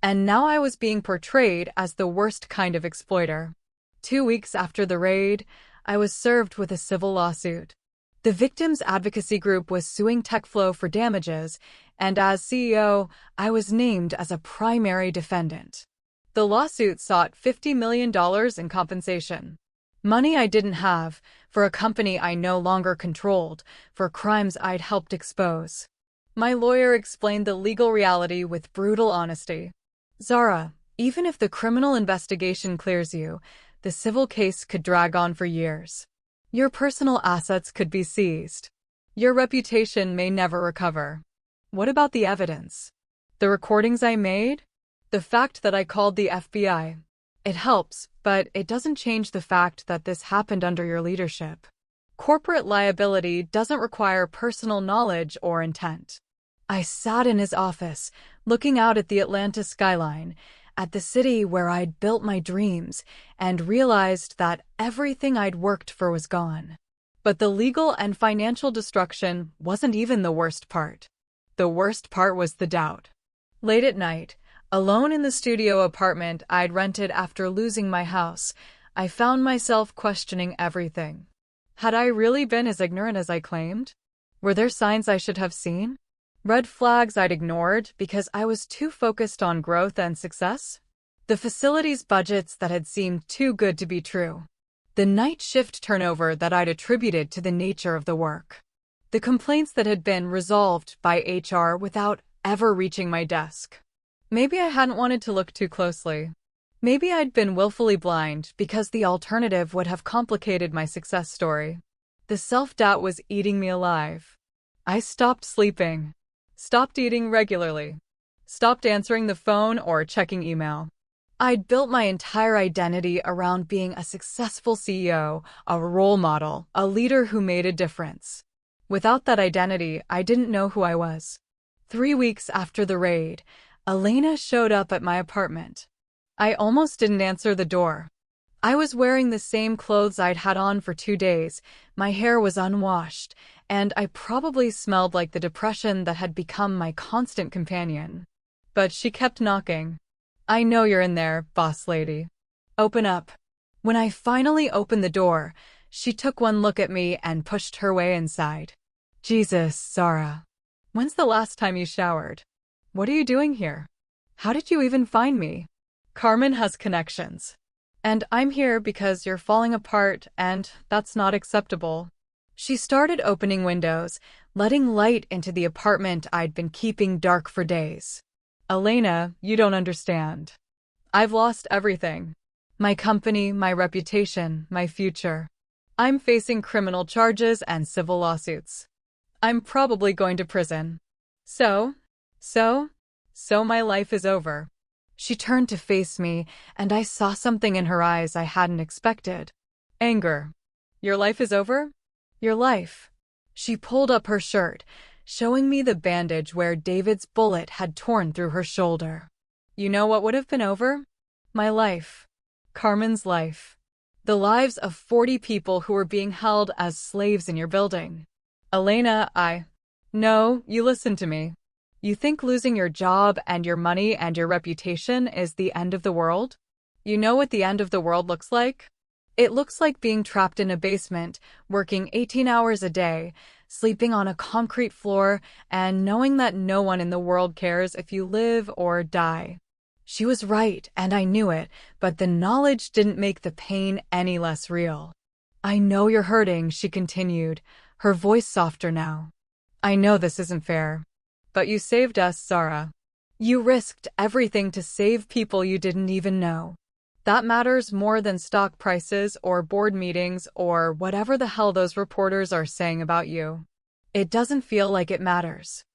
Speaker 1: And now I was being portrayed as the worst kind of exploiter. 2 weeks after the raid, I was served with a civil lawsuit. The victims' advocacy group was suing TechFlow for damages, and as CEO, I was named as a primary defendant. The lawsuit sought $50 million in compensation. Money I didn't have, for a company I no longer controlled, for crimes I'd helped expose. My lawyer explained the legal reality with brutal honesty. Zara, even if the criminal investigation clears you, the civil case could drag on for years. Your personal assets could be seized. Your reputation may never recover. What about the evidence? The recordings I made? The fact that I called the FBI? It helps, but it doesn't change the fact that this happened under your leadership. Corporate liability doesn't require personal knowledge or intent. I sat in his office, looking out at the Atlanta skyline, at the city where I'd built my dreams, and realized that everything I'd worked for was gone. But the legal and financial destruction wasn't even the worst part. The worst part was the doubt. Late at night, alone in the studio apartment I'd rented after losing my house, I found myself questioning everything. Had I really been as ignorant as I claimed? Were there signs I should have seen? Red flags I'd ignored because I was too focused on growth and success? The facility's budgets that had seemed too good to be true. The night shift turnover that I'd attributed to the nature of the work. The complaints that had been resolved by HR without ever reaching my desk. Maybe I hadn't wanted to look too closely. Maybe I'd been willfully blind because the alternative would have complicated my success story. The self-doubt was eating me alive. I stopped sleeping. Stopped eating regularly. Stopped answering the phone or checking email. I'd built my entire identity around being a successful CEO, a role model, a leader who made a difference. Without that identity, I didn't know who I was. 3 weeks after the raid, Elena showed up at my apartment. I almost didn't answer the door. I was wearing the same clothes I'd had on for 2 days, my hair was unwashed, and I probably smelled like the depression that had become my constant companion. But she kept knocking. "I know you're in there, boss lady. Open up." When I finally opened the door, she took one look at me and pushed her way inside. "Jesus, Zara. When's the last time you showered? What are you doing here? How did you even find me? Carmen has connections. And I'm here because you're falling apart, and that's not acceptable." She started opening windows, letting light into the apartment I'd been keeping dark for days. "Elena, you don't understand. I've lost everything. My company, my reputation, my future. I'm facing criminal charges and civil lawsuits. I'm probably going to prison. So my life is over." She turned to face me, and I saw something in her eyes I hadn't expected. Anger. "Your life is over? Your life." She pulled up her shirt, showing me the bandage where David's bullet had torn through her shoulder. "You know what would have been over? My life. Carmen's life. The lives of 40 people who were being held as slaves in your building. Elena, No, you listen to me. You think losing your job and your money and your reputation is the end of the world? You know what the end of the world looks like? It looks like being trapped in a basement, working 18 hours a day, sleeping on a concrete floor, and knowing that no one in the world cares if you live or die. She was right, and I knew it, but the knowledge didn't make the pain any less real. I know you're hurting, she continued, her voice softer now. I know this isn't fair. But you saved us, Zara. You risked everything to save people you didn't even know. That matters more than stock prices or board meetings or whatever the hell those reporters are saying about you. It doesn't feel like it matters.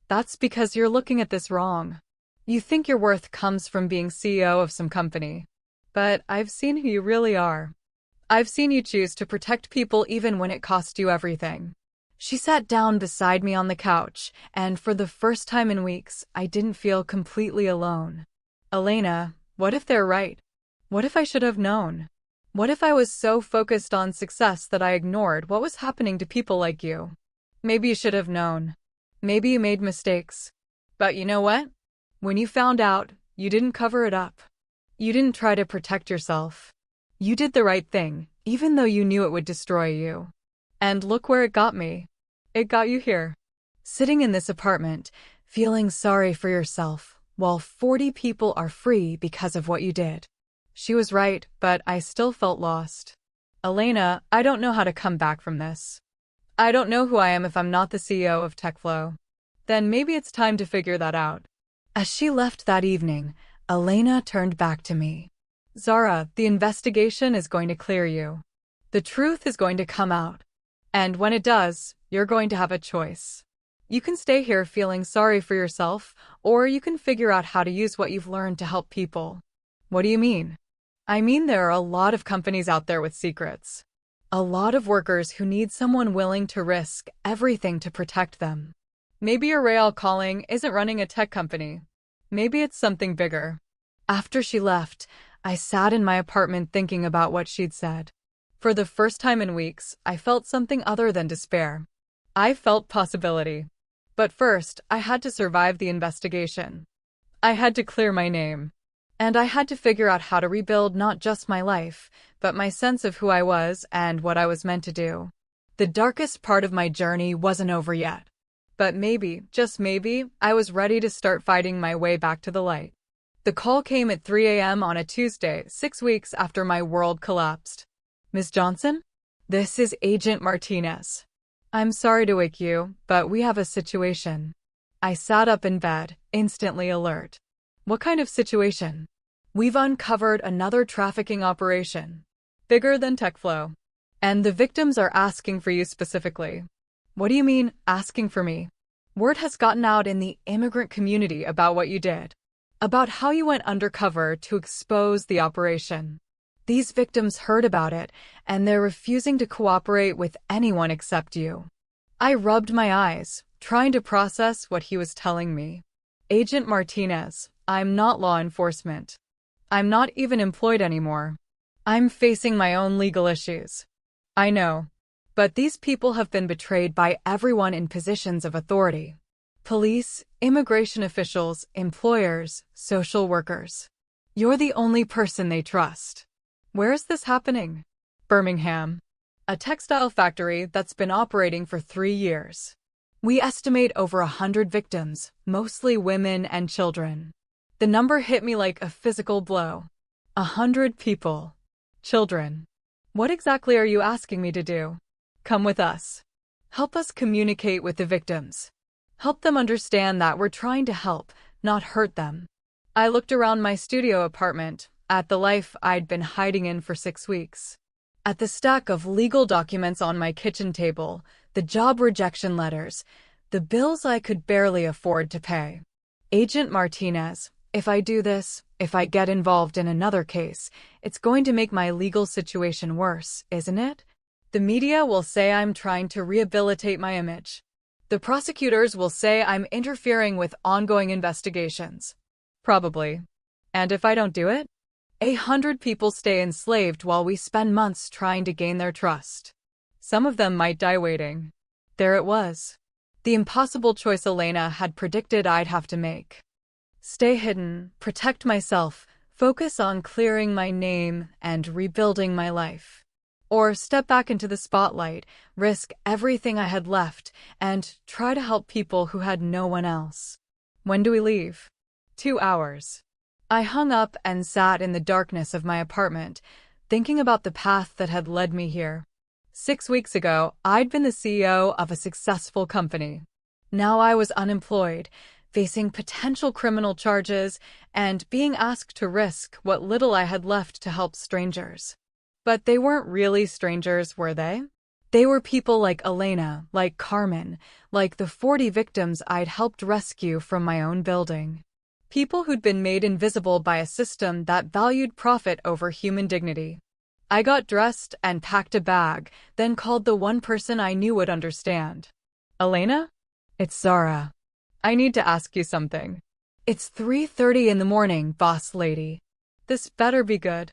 Speaker 1: That's because you're looking at this wrong. You think your worth comes from being CEO of some company. But I've seen who you really are. I've seen you choose to protect people even when it cost you everything. She sat down beside me on the couch, and for the first time in weeks, I didn't feel completely alone. Elena, what if they're right? What if I should have known? What if I was so focused on success that I ignored what was happening to people like you? Maybe you should have known. Maybe you made mistakes. But you know what? When you found out, you didn't cover it up. You didn't try to protect yourself. You did the right thing, even though you knew it would destroy you. And look where it got me. It got you here. Sitting in this apartment, feeling sorry for yourself, while 40 people are free because of what you did. She was right, but I still felt lost. Elena, I don't know how to come back from this. I don't know who I am if I'm not the CEO of TechFlow. Then maybe it's time to figure that out. As she left that evening, Elena turned back to me. Zara, the investigation is going to clear you. The truth is going to come out. And when it does, you're going to have a choice. You can stay here feeling sorry for yourself, or you can figure out how to use what you've learned to help people. What do you mean? I mean there are a lot of companies out there with secrets. A lot of workers who need someone willing to risk everything to protect them. Maybe your real calling isn't running a tech company. Maybe it's something bigger. After she left, I sat in my apartment thinking about what she'd said. For the first time in weeks, I felt something other than despair. I felt possibility. But first, I had to survive the investigation. I had to clear my name. And I had to figure out how to rebuild not just my life, but my sense of who I was and what I was meant to do. The darkest part of my journey wasn't over yet. But maybe, just maybe, I was ready to start fighting my way back to the light. The call came at 3 a.m. on a Tuesday, 6 weeks after my world collapsed. Ms. Johnson? This is Agent Martinez. I'm sorry to wake you, but we have a situation. I sat up in bed, instantly alert. What kind of situation? We've uncovered another trafficking operation. Bigger than TechFlow. And the victims are asking for you specifically. What do you mean, asking for me? Word has gotten out in the immigrant community about what you did. About how you went undercover to expose the operation. These victims heard about it, and they're refusing to cooperate with anyone except you. I rubbed my eyes, trying to process what he was telling me. Agent Martinez, I'm not law enforcement. I'm not even employed anymore. I'm facing my own legal issues. I know. But these people have been betrayed by everyone in positions of authority. Police, immigration officials, employers, social workers. You're the only person they trust. Where is this happening? Birmingham. A textile factory that's been operating for 3 years. We estimate over 100 victims, mostly women and children. The number hit me like a physical blow. 100 people. Children. What exactly are you asking me to do? Come with us. Help us communicate with the victims. Help them understand that we're trying to help, not hurt them. I looked around my studio apartment, at the life I'd been hiding in for 6 weeks. At the stack of legal documents on my kitchen table, the job rejection letters, the bills I could barely afford to pay. Agent Martinez, if I do this, if I get involved in another case, it's going to make my legal situation worse, isn't it? The media will say I'm trying to rehabilitate my image. The prosecutors will say I'm interfering with ongoing investigations. Probably. And if I don't do it? 100 people stay enslaved while we spend months trying to gain their trust. Some of them might die waiting. There it was. The impossible choice Elena had predicted I'd have to make. Stay hidden, protect myself, Focus on clearing my name and rebuilding my life. Or step back into the spotlight, risk everything I had left, and try to help people who had no one else. When do we leave? 2 hours. I hung up and sat in the darkness of my apartment, thinking about the path that had led me here. 6 weeks ago, I'd been the CEO of a successful company. Now I was unemployed, facing potential criminal charges, and being asked to risk what little I had left to help strangers. But they weren't really strangers, were they? They were people like Elena, like Carmen, like the 40 victims I'd helped rescue from my own building. People who'd been made invisible by a system that valued profit over human dignity. I got dressed and packed a bag, then called the one person I knew would understand. Elena? It's Zara. I need to ask you something. It's 3:30 in the morning, boss lady. This better be good.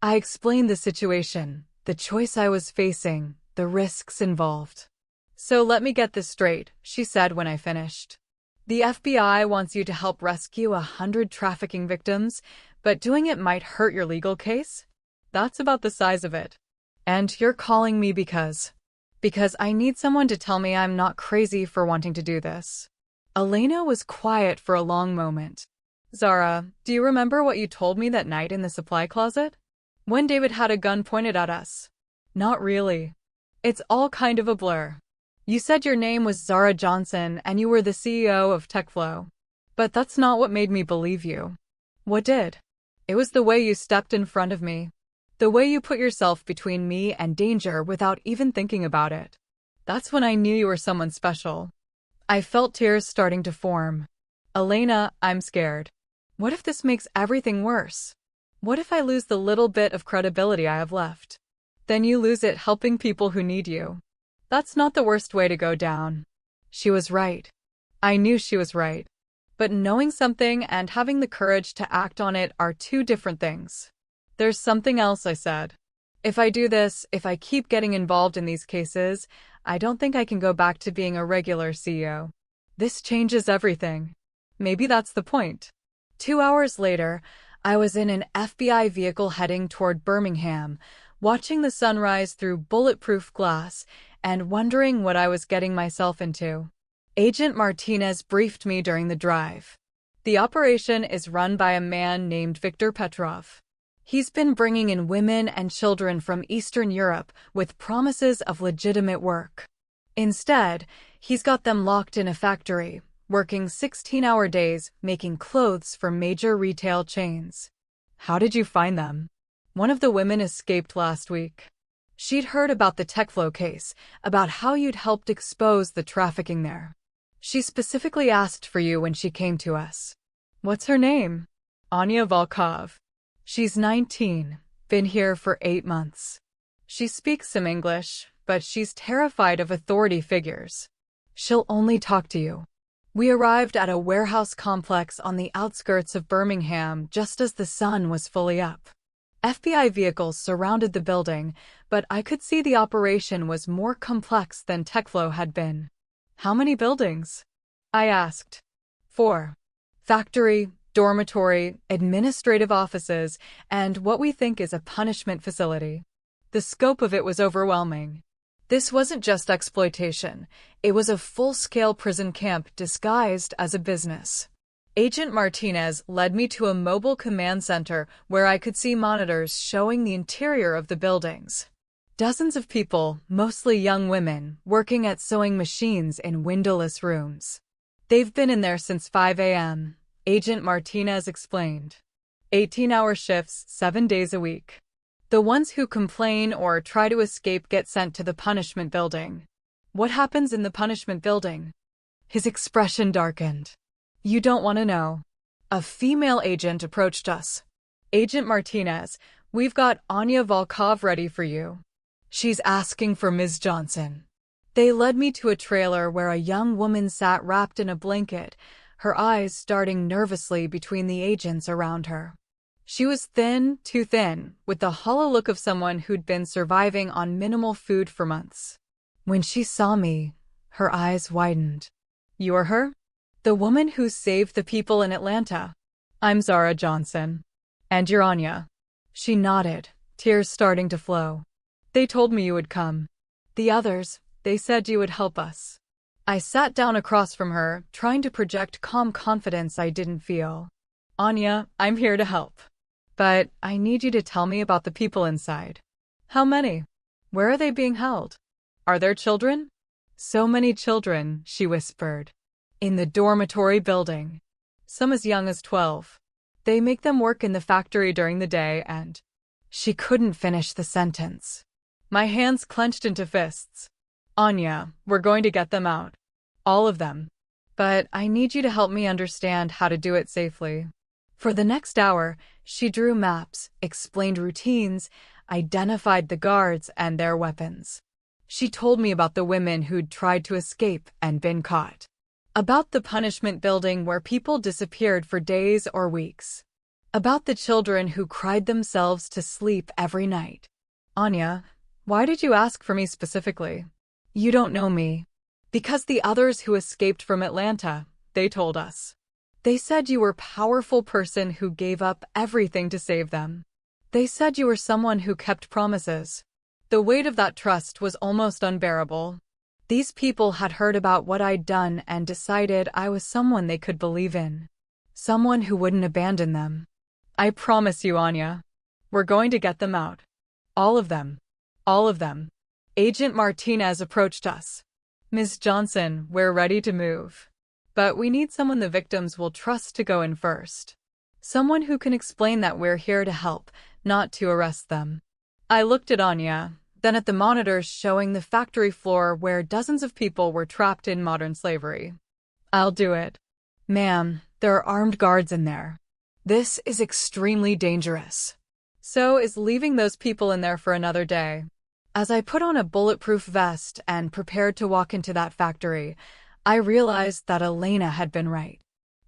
Speaker 1: I explained the situation, the choice I was facing, the risks involved. So let me get this straight, she said when I finished. The FBI wants you to help rescue 100 trafficking victims, but doing it might hurt your legal case? That's about the size of it. And you're calling me because I need someone to tell me I'm not crazy for wanting to do this. Elena was quiet for a long moment. Zara, do you remember what you told me that night in the supply closet? When David had a gun pointed at us? Not really. It's all kind of a blur. You said your name was Zara Johnson and you were the CEO of TechFlow. But that's not what made me believe you. What did? It was the way you stepped in front of me. The way you put yourself between me and danger without even thinking about it. That's when I knew you were someone special. I felt tears starting to form. Elena, I'm scared. What if this makes everything worse? What if I lose the little bit of credibility I have left? Then you lose it helping people who need you. That's not the worst way to go down. She was right. I knew she was right. But knowing something and having the courage to act on it are two different things. There's something else, I said. If I do this, if I keep getting involved in these cases, I don't think I can go back to being a regular CEO. This changes everything. Maybe that's the point. 2 hours later, I was in an FBI vehicle heading toward Birmingham, watching the sunrise through bulletproof glass and wondering what I was getting myself into. Agent Martinez briefed me during the drive. The operation is run by a man named Viktor Petrov. He's been bringing in women and children from Eastern Europe with promises of legitimate work. Instead, he's got them locked in a factory, working 16-hour days making clothes for major retail chains. How did you find them? One of the women escaped last week. She'd heard about the TechFlow case, about how you'd helped expose the trafficking there. She specifically asked for you when she came to us. What's her name? Anya Volkov. She's 19, been here for 8 months. She speaks some English, but she's terrified of authority figures. She'll only talk to you. We arrived at a warehouse complex on the outskirts of Birmingham just as the sun was fully up. FBI vehicles surrounded the building, but I could see the operation was more complex than TechFlow had been. How many buildings? I asked. 4. Factory, dormitory, administrative offices, and what we think is a punishment facility. The scope of it was overwhelming. This wasn't just exploitation. It was a full-scale prison camp disguised as a business. Agent Martinez led me to a mobile command center where I could see monitors showing the interior of the buildings. Dozens of people, mostly young women, working at sewing machines in windowless rooms. They've been in there since 5 a.m., Agent Martinez explained. 18-hour shifts, 7 days a week. The ones who complain or try to escape get sent to the punishment building. What happens in the punishment building? His expression darkened. You don't want to know. A female agent approached us. Agent Martinez, we've got Anya Volkov ready for you. She's asking for Ms. Johnson. They led me to a trailer where a young woman sat wrapped in a blanket, her eyes darting nervously between the agents around her. She was thin, too thin, with the hollow look of someone who'd been surviving on minimal food for months. When she saw me, her eyes widened. You're her? The woman who saved the people in Atlanta. I'm Zara Johnson. And you're Anya. She nodded, tears starting to flow. They told me you would come. The others, they said you would help us. I sat down across from her, trying to project calm confidence I didn't feel. Anya, I'm here to help. But I need you to tell me about the people inside. How many? Where are they being held? Are there children? So many children, she whispered. In the dormitory building. Some as young as 12. They make them work in the factory during the day and… She couldn't finish the sentence. My hands clenched into fists. Anya, we're going to get them out. All of them. But I need you to help me understand how to do it safely. For the next hour, she drew maps, explained routines, identified the guards and their weapons. She told me about the women who'd tried to escape and been caught. About the punishment building where people disappeared for days or weeks. About the children who cried themselves to sleep every night. Anya, why did you ask for me specifically? You don't know me. Because the others who escaped from Atlanta, they told us. They said you were a powerful person who gave up everything to save them. They said you were someone who kept promises. The weight of that trust was almost unbearable. These people had heard about what I'd done and decided I was someone they could believe in. Someone who wouldn't abandon them. I promise you, Anya. We're going to get them out. All of them. All of them. Agent Martinez approached us. Ms. Johnson, we're ready to move. But we need someone the victims will trust to go in first. Someone who can explain that we're here to help, not to arrest them. I looked at Anya, then at the monitors showing the factory floor where dozens of people were trapped in modern slavery. I'll do it. Ma'am, there are armed guards in there. This is extremely dangerous. So is leaving those people in there for another day. As I put on a bulletproof vest and prepared to walk into that factory, I realized that Elena had been right.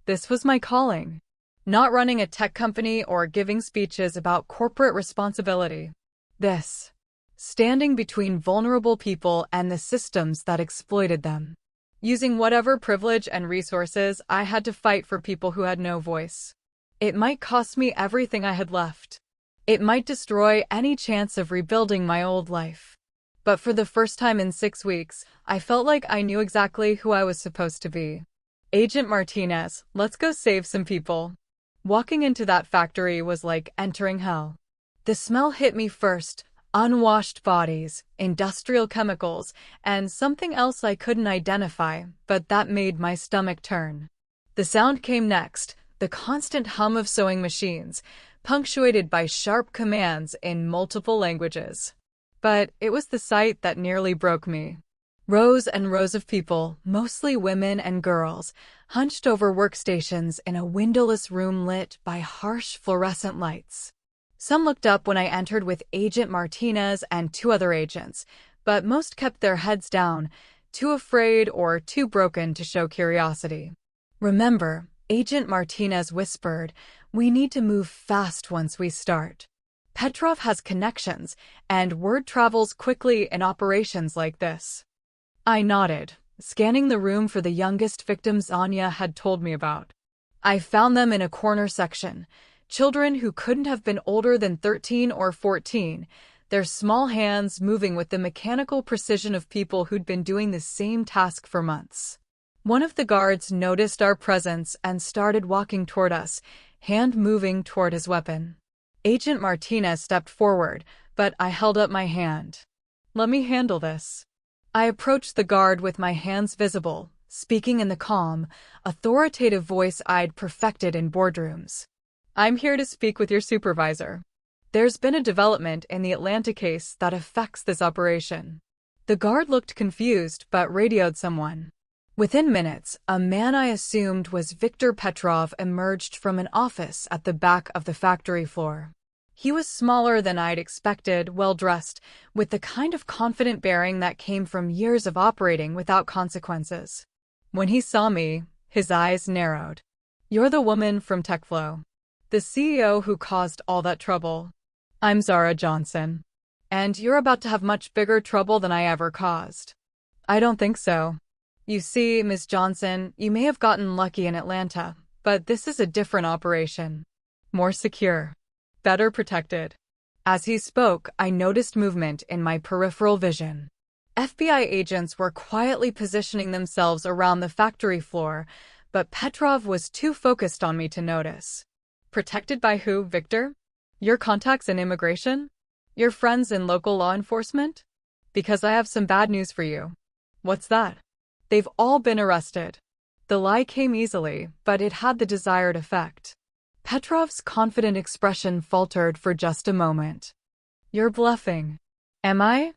Speaker 1: This was my calling. Not running a tech company or giving speeches about corporate responsibility. This. Standing between vulnerable people and the systems that exploited them. Using whatever privilege and resources I had to fight for people who had no voice. It might cost me everything I had left. It might destroy any chance of rebuilding my old life. But for the first time in 6 weeks, I felt like I knew exactly who I was supposed to be. Agent Martinez, let's go save some people. Walking into that factory was like entering hell. The smell hit me first, unwashed bodies, industrial chemicals, and something else I couldn't identify, but that made my stomach turn. The sound came next, the constant hum of sewing machines, punctuated by sharp commands in multiple languages. But it was the sight that nearly broke me. Rows and rows of people, mostly women and girls, hunched over workstations in a windowless room lit by harsh fluorescent lights. Some looked up when I entered with Agent Martinez and 2 other agents, but most kept their heads down, too afraid or too broken to show curiosity. Remember, Agent Martinez whispered, we need to move fast once we start. Petrov has connections, and word travels quickly in operations like this. I nodded, scanning the room for the youngest victims Anya had told me about. I found them in a corner section, children who couldn't have been older than 13 or 14, their small hands moving with the mechanical precision of people who'd been doing the same task for months. One of the guards noticed our presence and started walking toward us, hand moving toward his weapon. Agent Martinez stepped forward, but I held up my hand. Let me handle this. I approached the guard with my hands visible, speaking in the calm, authoritative voice I'd perfected in boardrooms. I'm here to speak with your supervisor. There's been a development in the Atlanta case that affects this operation. The guard looked confused but radioed someone. Within minutes, a man I assumed was Viktor Petrov emerged from an office at the back of the factory floor. He was smaller than I'd expected, well-dressed, with the kind of confident bearing that came from years of operating without consequences. When he saw me, his eyes narrowed. You're the woman from TechFlow. The CEO who caused all that trouble. I'm Zara Johnson. And you're about to have much bigger trouble than I ever caused. I don't think so. You see, Ms. Johnson, you may have gotten lucky in Atlanta, but this is a different operation. More secure. better protected. As he spoke, I noticed movement in my peripheral vision. FBI agents were quietly positioning themselves around the factory floor, but Petrov was too focused on me to notice. Protected by who, Victor? Your contacts in immigration? Your friends in local law enforcement? Because I have some bad news for you. What's that? They've all been arrested. The lie came easily, but it had the desired effect. Petrov's confident expression faltered for just a moment. You're bluffing. Am I?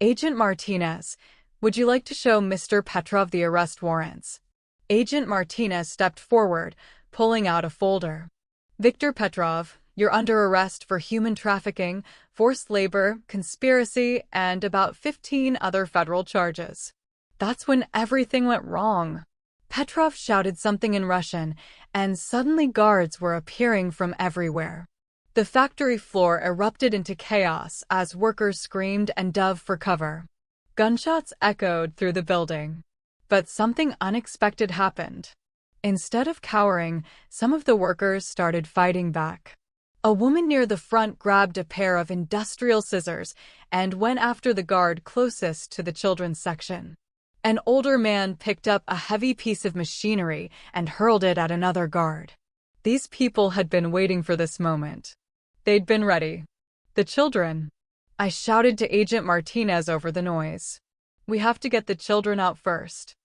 Speaker 1: Agent Martinez, would you like to show Mr. Petrov the arrest warrants? Agent Martinez stepped forward, pulling out a folder. Victor Petrov, you're under arrest for human trafficking, forced labor, conspiracy, and about 15 other federal charges. That's when everything went wrong. Petrov shouted something in Russian, and suddenly guards were appearing from everywhere. The factory floor erupted into chaos as workers screamed and dove for cover. Gunshots echoed through the building. But something unexpected happened. Instead of cowering, some of the workers started fighting back. A woman near the front grabbed a pair of industrial scissors and went after the guard closest to the children's section. An older man picked up a heavy piece of machinery and hurled it at another guard. These people had been waiting for this moment. They'd been ready. The children. I shouted to Agent Martinez over the noise. We have to get the children out first.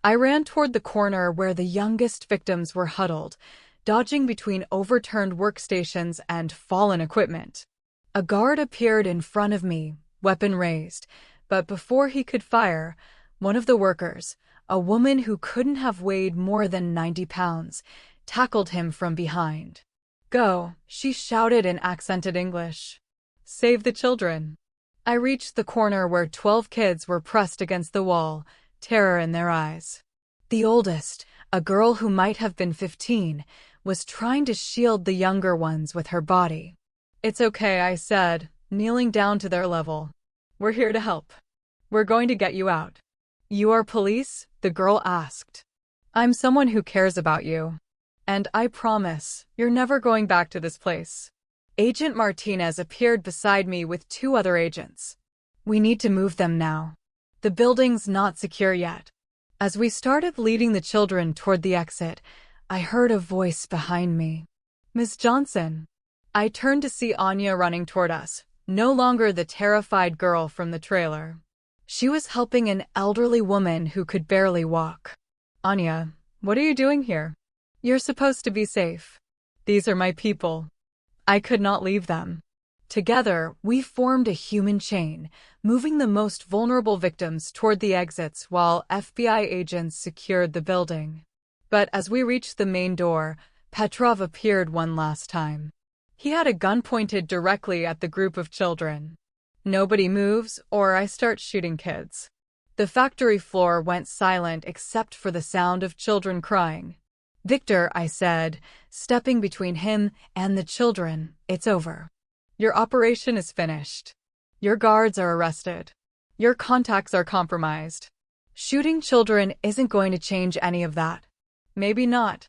Speaker 1: I ran toward the corner where the youngest victims were huddled, dodging between overturned workstations and fallen equipment. A guard appeared in front of me, weapon raised, but before he could fire, one of the workers, a woman who couldn't have weighed more than 90 pounds, tackled him from behind. Go, she shouted in accented English. Save the children. I reached the corner where 12 kids were pressed against the wall, terror in their eyes. The oldest, a girl who might have been 15, was trying to shield the younger ones with her body. It's okay, I said, kneeling down to their level. We're here to help. We're going to get you out. You are police? The girl asked. I'm someone who cares about you. And I promise, you're never going back to this place. Agent Martinez appeared beside me with 2 other agents. We need to move them now. The building's not secure yet. As we started leading the children toward the exit, I heard a voice behind me. Miss Johnson. I turned to see Anya running toward us, no longer the terrified girl from the trailer. She was helping an elderly woman who could barely walk. Anya, what are you doing here? You're supposed to be safe. These are my people. I could not leave them. Together, we formed a human chain, moving the most vulnerable victims toward the exits while FBI agents secured the building. But as we reached the main door, Petrov appeared one last time. He had a gun pointed directly at the group of children. Nobody moves, or I start shooting kids. The factory floor went silent except for the sound of children crying. Victor, I said, stepping between him and the children, it's over. Your operation is finished. Your guards are arrested. Your contacts are compromised. Shooting children isn't going to change any of that. Maybe not.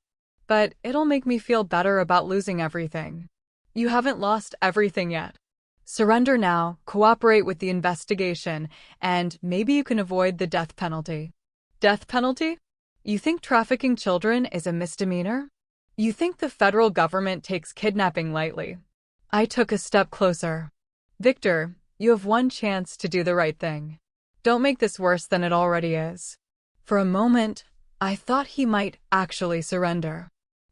Speaker 1: But it'll make me feel better about losing everything. You haven't lost everything yet. Surrender now, cooperate with the investigation, and maybe you can avoid the death penalty. Death penalty? You think trafficking children is a misdemeanor? You think the federal government takes kidnapping lightly? I took a step closer. Victor, you have one chance to do the right thing. Don't make this worse than it already is. For a moment, I thought he might actually surrender.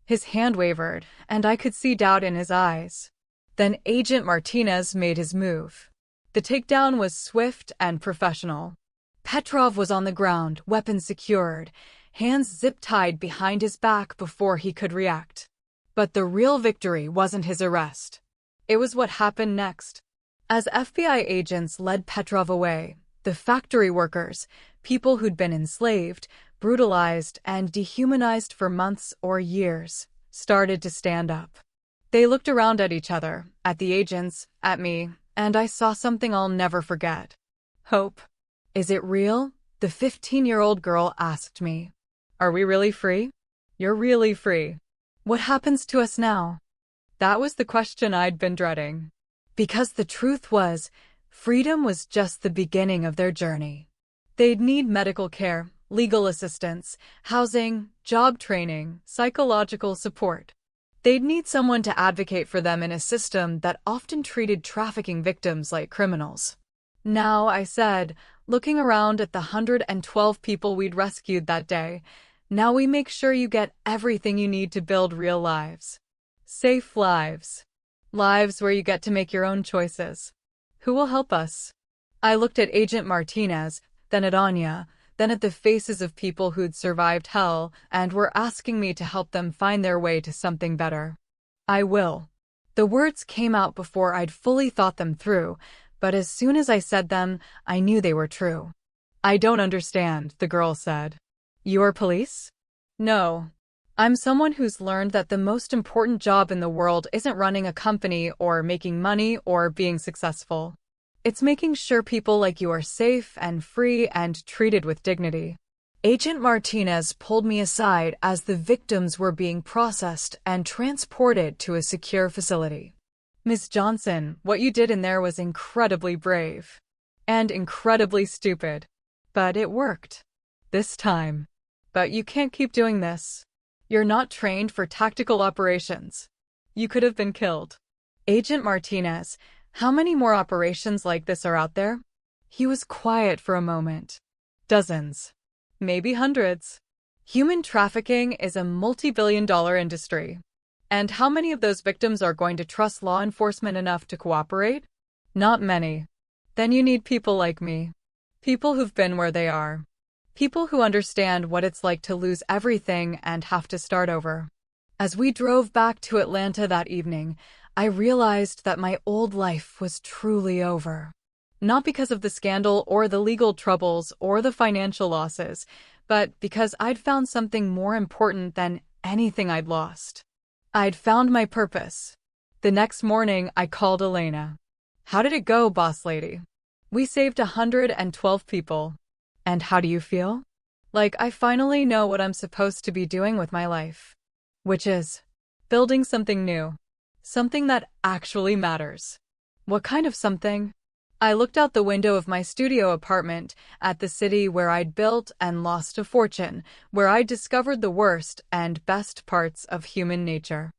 Speaker 1: His hand wavered, and I could see doubt in his eyes. Then Agent Martinez made his move. The takedown was swift and professional. Petrov was on the ground, weapons secured, hands zip-tied behind his back before he could react. But the real victory wasn't his arrest. It was what happened next. As FBI agents led Petrov away, the factory workers, people who'd been enslaved, brutalized, and dehumanized for months or years, started to stand up. They looked around at each other, at the agents, at me, and I saw something I'll never forget. Hope. Is it real? The 15-year-old girl asked me. Are we really free? You're really free. What happens to us now? That was the question I'd been dreading. Because the truth was, freedom was just the beginning of their journey. They'd need medical care, legal assistance, housing, job training, psychological support. They'd need someone to advocate for them in a system that often treated trafficking victims like criminals. Now, I said, looking around at the 112 people we'd rescued that day, now we make sure you get everything you need to build real lives. Safe lives. Lives where you get to make your own choices. Who will help us? I looked at Agent Martinez, then at Anya, then at the faces of people who'd survived hell and were asking me to help them find their way to something better. I will. The words came out before I'd fully thought them through, but as soon as I said them, I knew they were true. I don't understand, the girl said. You're police? No. I'm someone who's learned that the most important job in the world isn't running a company or making money or being successful. It's making sure people like you are safe and free and treated with dignity. Agent Martinez pulled me aside as the victims were being processed and transported to a secure facility. Ms. Johnson, what you did in there was incredibly brave. And incredibly stupid. But it worked. This time. But you can't keep doing this. You're not trained for tactical operations. You could have been killed. Agent Martinez, how many more operations like this are out there? He was quiet for a moment. Dozens. Maybe hundreds. Human trafficking is a multi-billion-dollar industry. And how many of those victims are going to trust law enforcement enough to cooperate? Not many. Then you need people like me. People who've been where they are. People who understand what it's like to lose everything and have to start over. As we drove back to Atlanta that evening, I realized that my old life was truly over. Not because of the scandal or the legal troubles or the financial losses, but because I'd found something more important than anything I'd lost. I'd found my purpose. The next morning, I called Elena. How did it go, boss lady? We saved 112 people. And how do you feel? Like I finally know what I'm supposed to be doing with my life. Which is building something new. Something that actually matters. What kind of something? I looked out the window of my studio apartment at the city where I'd built and lost a fortune, where I'd discovered the worst and best parts of human nature.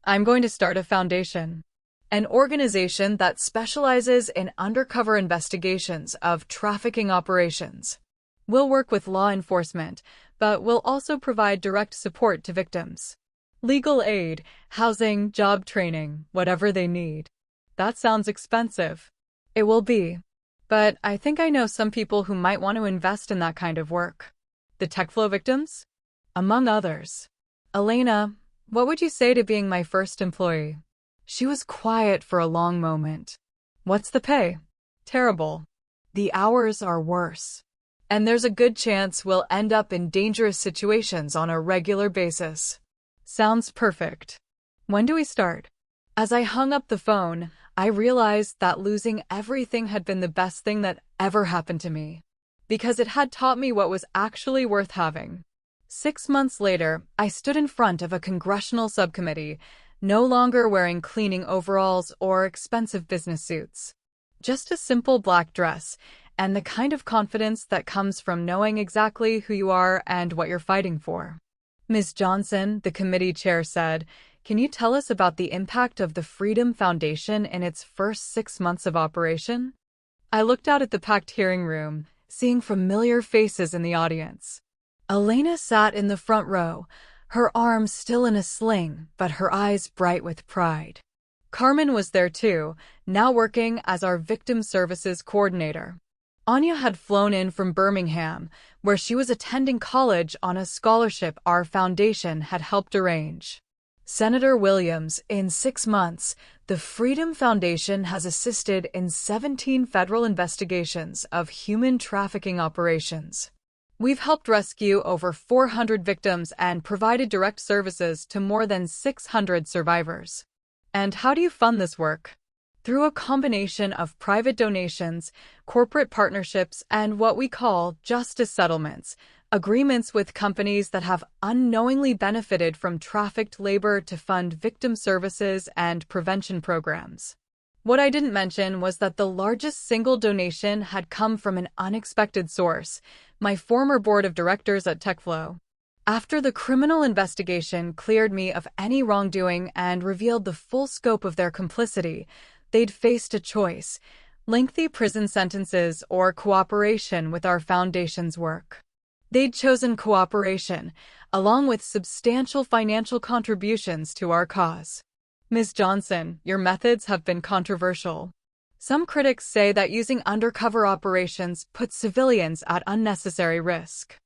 Speaker 1: I'm going to start a foundation. An organization that specializes in undercover investigations of trafficking operations. We'll work with law enforcement, but we'll also provide direct support to victims. Legal aid, housing, job training, whatever they need. That sounds expensive. It will be. But I think I know some people who might want to invest in that kind of work. The TechFlow victims? Among others. Elena, what would you say to being my first employee? She was quiet for a long moment. What's the pay? Terrible. The hours are worse. And there's a good chance we'll end up in dangerous situations on a regular basis. Sounds perfect. When do we start? As I hung up the phone, I realized that losing everything had been the best thing that ever happened to me. Because it had taught me what was actually worth having. 6 months later, I stood in front of a congressional subcommittee, no longer wearing cleaning overalls or expensive business suits. Just a simple black dress, and the kind of confidence that comes from knowing exactly who you are and what you're fighting for. Ms. Johnson, the committee chair said, can you tell us about the impact of the Freedom Foundation in its first 6 months of operation? I looked out at the packed hearing room, seeing familiar faces in the audience. Elena sat in the front row, her arms still in a sling, but her eyes bright with pride. Carmen was there too, now working as our victim services coordinator. Anya had flown in from Birmingham, where she was attending college on a scholarship our foundation had helped arrange. Senator Williams, in 6 months, the Freedom Foundation has assisted in 17 federal investigations of human trafficking operations. We've helped rescue over 400 victims and provided direct services to more than 600 survivors. And how do you fund this work? Through a combination of private donations, corporate partnerships, and what we call justice settlements, agreements with companies that have unknowingly benefited from trafficked labor to fund victim services and prevention programs. What I didn't mention was that the largest single donation had come from an unexpected source, my former board of directors at TechFlow. After the criminal investigation cleared me of any wrongdoing and revealed the full scope of their complicity, they'd faced a choice: lengthy prison sentences or cooperation with our foundation's work. They'd chosen cooperation, along with substantial financial contributions to our cause. Ms. Johnson, your methods have been controversial. Some critics say that using undercover operations puts civilians at unnecessary risk.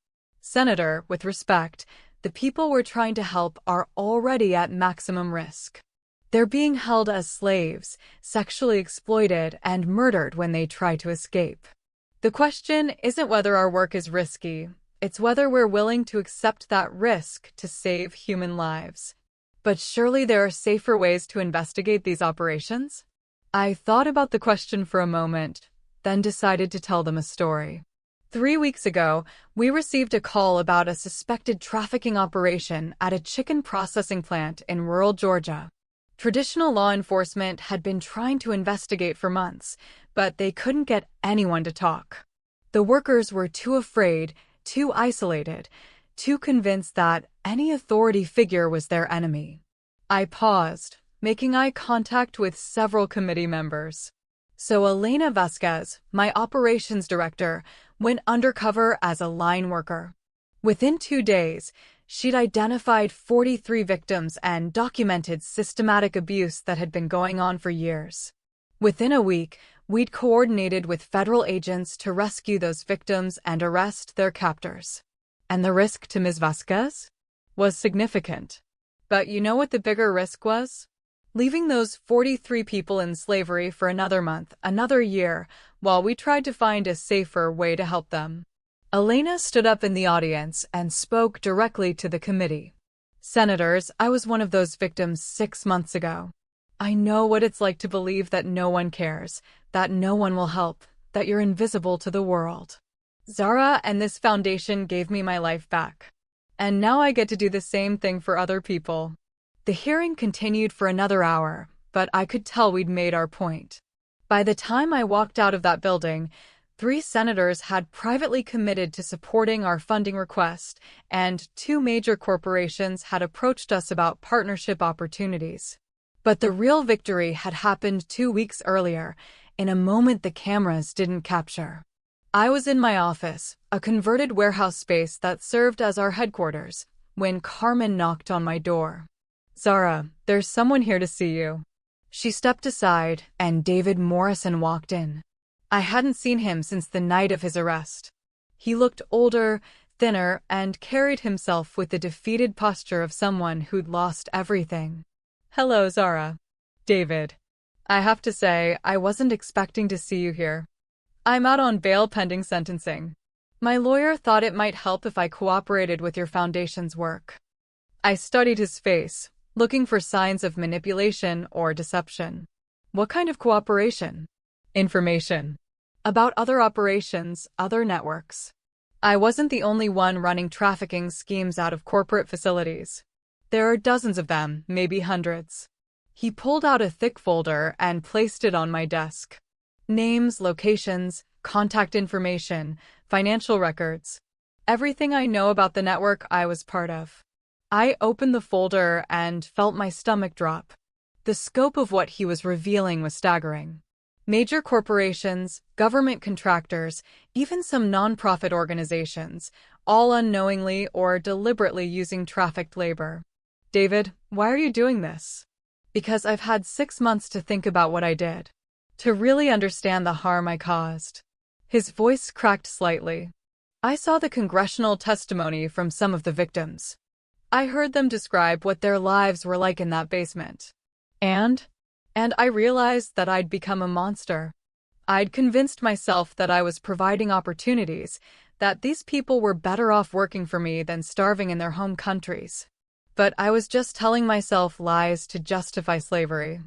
Speaker 1: Senator, with respect, the people we're trying to help are already at maximum risk. They're being held as slaves, sexually exploited, and murdered when they try to escape. The question isn't whether our work is risky, it's whether we're willing to accept that risk to save human lives. But surely there are safer ways to investigate these operations? I thought about the question for a moment, then decided to tell them a story. 3 weeks ago, we received a call about a suspected trafficking operation at a chicken processing plant in rural Georgia. Traditional law enforcement had been trying to investigate for months, but they couldn't get anyone to talk. The workers were too afraid, too isolated, too convinced that any authority figure was their enemy. I paused, making eye contact with several committee members. So Elena Vasquez, my operations director, went undercover as a line worker. Within 2 days, she'd identified 43 victims and documented systematic abuse that had been going on for years. Within a week, we'd coordinated with federal agents to rescue those victims and arrest their captors. And the risk to Ms. Vasquez was significant. But you know what the bigger risk was? Leaving those 43 people in slavery for another month, another year, while we tried to find a safer way to help them. Elena stood up in the audience and spoke directly to the committee. Senators, I was one of those victims 6 months ago. I know what it's like to believe that no one cares, that no one will help, that you're invisible to the world. Zara and this foundation gave me my life back. And now I get to do the same thing for other people. The hearing continued for another hour, but I could tell we'd made our point. By the time I walked out of that building, 3 senators had privately committed to supporting our funding request, and 2 major corporations had approached us about partnership opportunities. But the real victory had happened 2 weeks earlier, in a moment the cameras didn't capture. I was in my office, a converted warehouse space that served as our headquarters, when Carmen knocked on my door. Zara, there's someone here to see you. She stepped aside, and David Morrison walked in. I hadn't seen him since the night of his arrest. He looked older, thinner, and carried himself with the defeated posture of someone who'd lost everything. Hello, Zara. David. I have to say, I wasn't expecting to see you here. I'm out on bail pending sentencing. My lawyer thought it might help if I cooperated with your foundation's work. I studied his face, looking for signs of manipulation or deception. What kind of cooperation? Information. About other operations, other networks. I wasn't the only one running trafficking schemes out of corporate facilities. There are dozens of them, maybe hundreds. He pulled out a thick folder and placed it on my desk. Names, locations, contact information, financial records. Everything I know about the network I was part of. I opened the folder and felt my stomach drop. The scope of what he was revealing was staggering. Major corporations, government contractors, even some nonprofit organizations, all unknowingly or deliberately using trafficked labor. David, why are you doing this? Because I've had 6 months to think about what I did. To really understand the harm I caused. His voice cracked slightly. I saw the congressional testimony from some of the victims. I heard them describe what their lives were like in that basement. And I realized that I'd become a monster. I'd convinced myself that I was providing opportunities, that these people were better off working for me than starving in their home countries. But I was just telling myself lies to justify slavery.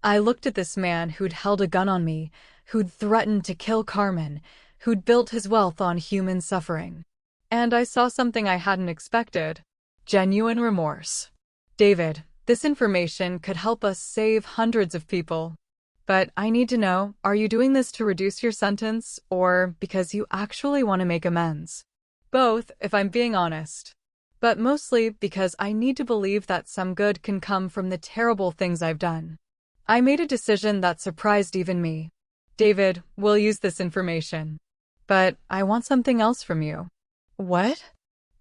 Speaker 1: I looked at this man who'd held a gun on me, who'd threatened to kill Carmen, who'd built his wealth on human suffering. And I saw something I hadn't expected. Genuine remorse. David, this information could help us save hundreds of people. But I need to know, are you doing this to reduce your sentence, or because you actually want to make amends? Both, if I'm being honest. But mostly because I need to believe that some good can come from the terrible things I've done. I made a decision that surprised even me. David, we'll use this information. But I want something else from you. What?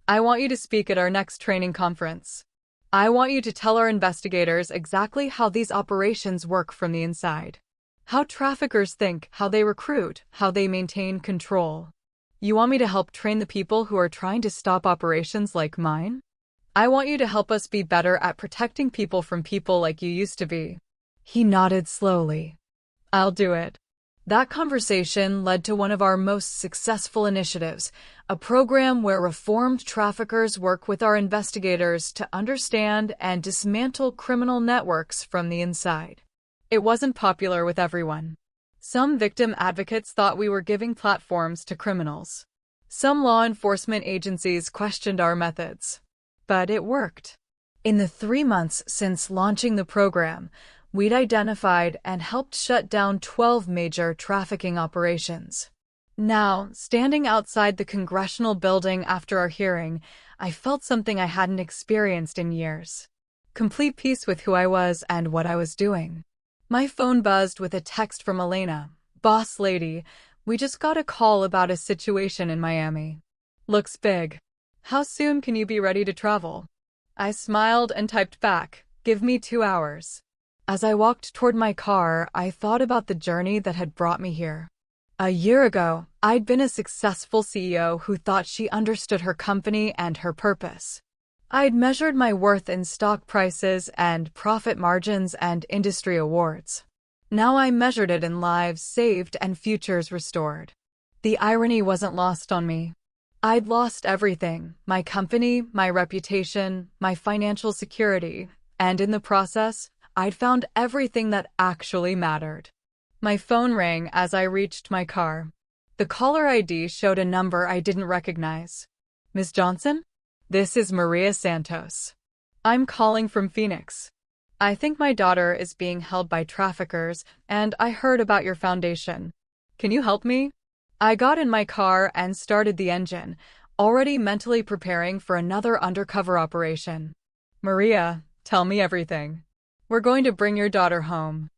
Speaker 1: I want you to speak at our next training conference. I want you to tell our investigators exactly how these operations work from the inside. How traffickers think, how they recruit, how they maintain control. You want me to help train the people who are trying to stop operations like mine? I want you to help us be better at protecting people from people like you used to be. He nodded slowly. I'll do it. That conversation led to one of our most successful initiatives, a program where reformed traffickers work with our investigators to understand and dismantle criminal networks from the inside. It wasn't popular with everyone. Some victim advocates thought we were giving platforms to criminals. Some law enforcement agencies questioned our methods. But it worked. In the 3 months since launching the program, we'd identified and helped shut down 12 major trafficking operations. Now, standing outside the congressional building after our hearing, I felt something I hadn't experienced in years. Complete peace with who I was and what I was doing. My phone buzzed with a text from Elena. Boss lady, we just got a call about a situation in Miami. Looks big. How soon can you be ready to travel? I smiled and typed back, give me 2 hours. As I walked toward my car, I thought about the journey that had brought me here. A year ago, I'd been a successful CEO who thought she understood her company and her purpose. I'd measured my worth in stock prices and profit margins and industry awards. Now I measured it in lives saved and futures restored. The irony wasn't lost on me. I'd lost everything, my company, my reputation, my financial security, and in the process, I'd found everything that actually mattered. My phone rang as I reached my car. The caller ID showed a number I didn't recognize. Ms. Johnson? This is Maria Santos. I'm calling from Phoenix. I think my daughter is being held by traffickers, and I heard about your foundation. Can you help me? I got in my car and started the engine, already mentally preparing for another undercover operation. Maria, tell me everything. We're going to bring your daughter home.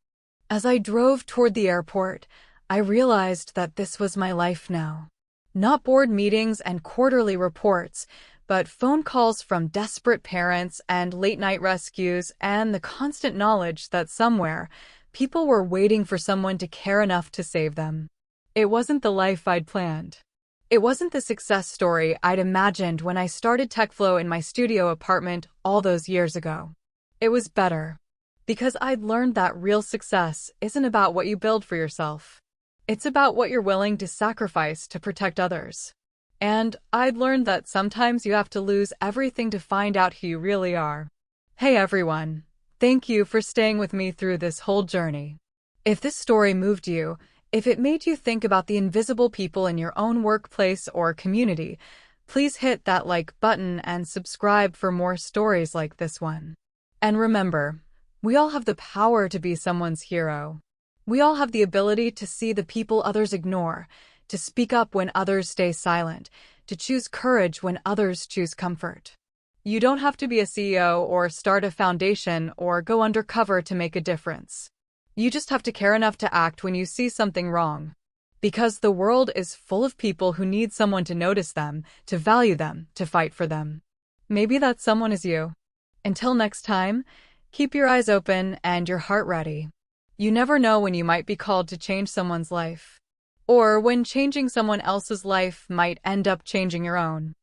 Speaker 1: As I drove toward the airport, I realized that this was my life now. Not board meetings and quarterly reports, but phone calls from desperate parents and late-night rescues and the constant knowledge that somewhere, people were waiting for someone to care enough to save them. It wasn't the life I'd planned. It wasn't the success story I'd imagined when I started TechFlow in my studio apartment all those years ago. It was better. Because I'd learned that real success isn't about what you build for yourself. It's about what you're willing to sacrifice to protect others. And I'd learned that sometimes you have to lose everything to find out who you really are. Hey everyone, thank you for staying with me through this whole journey. If this story moved you, if it made you think about the invisible people in your own workplace or community, please hit that like button and subscribe for more stories like this one. And remember, we all have the power to be someone's hero. We all have the ability to see the people others ignore, to speak up when others stay silent, to choose courage when others choose comfort. You don't have to be a CEO or start a foundation or go undercover to make a difference. You just have to care enough to act when you see something wrong. Because the world is full of people who need someone to notice them, to value them, to fight for them. Maybe that someone is you. Until next time, keep your eyes open and your heart ready. You never know when you might be called to change someone's life. Or when changing someone else's life might end up changing your own.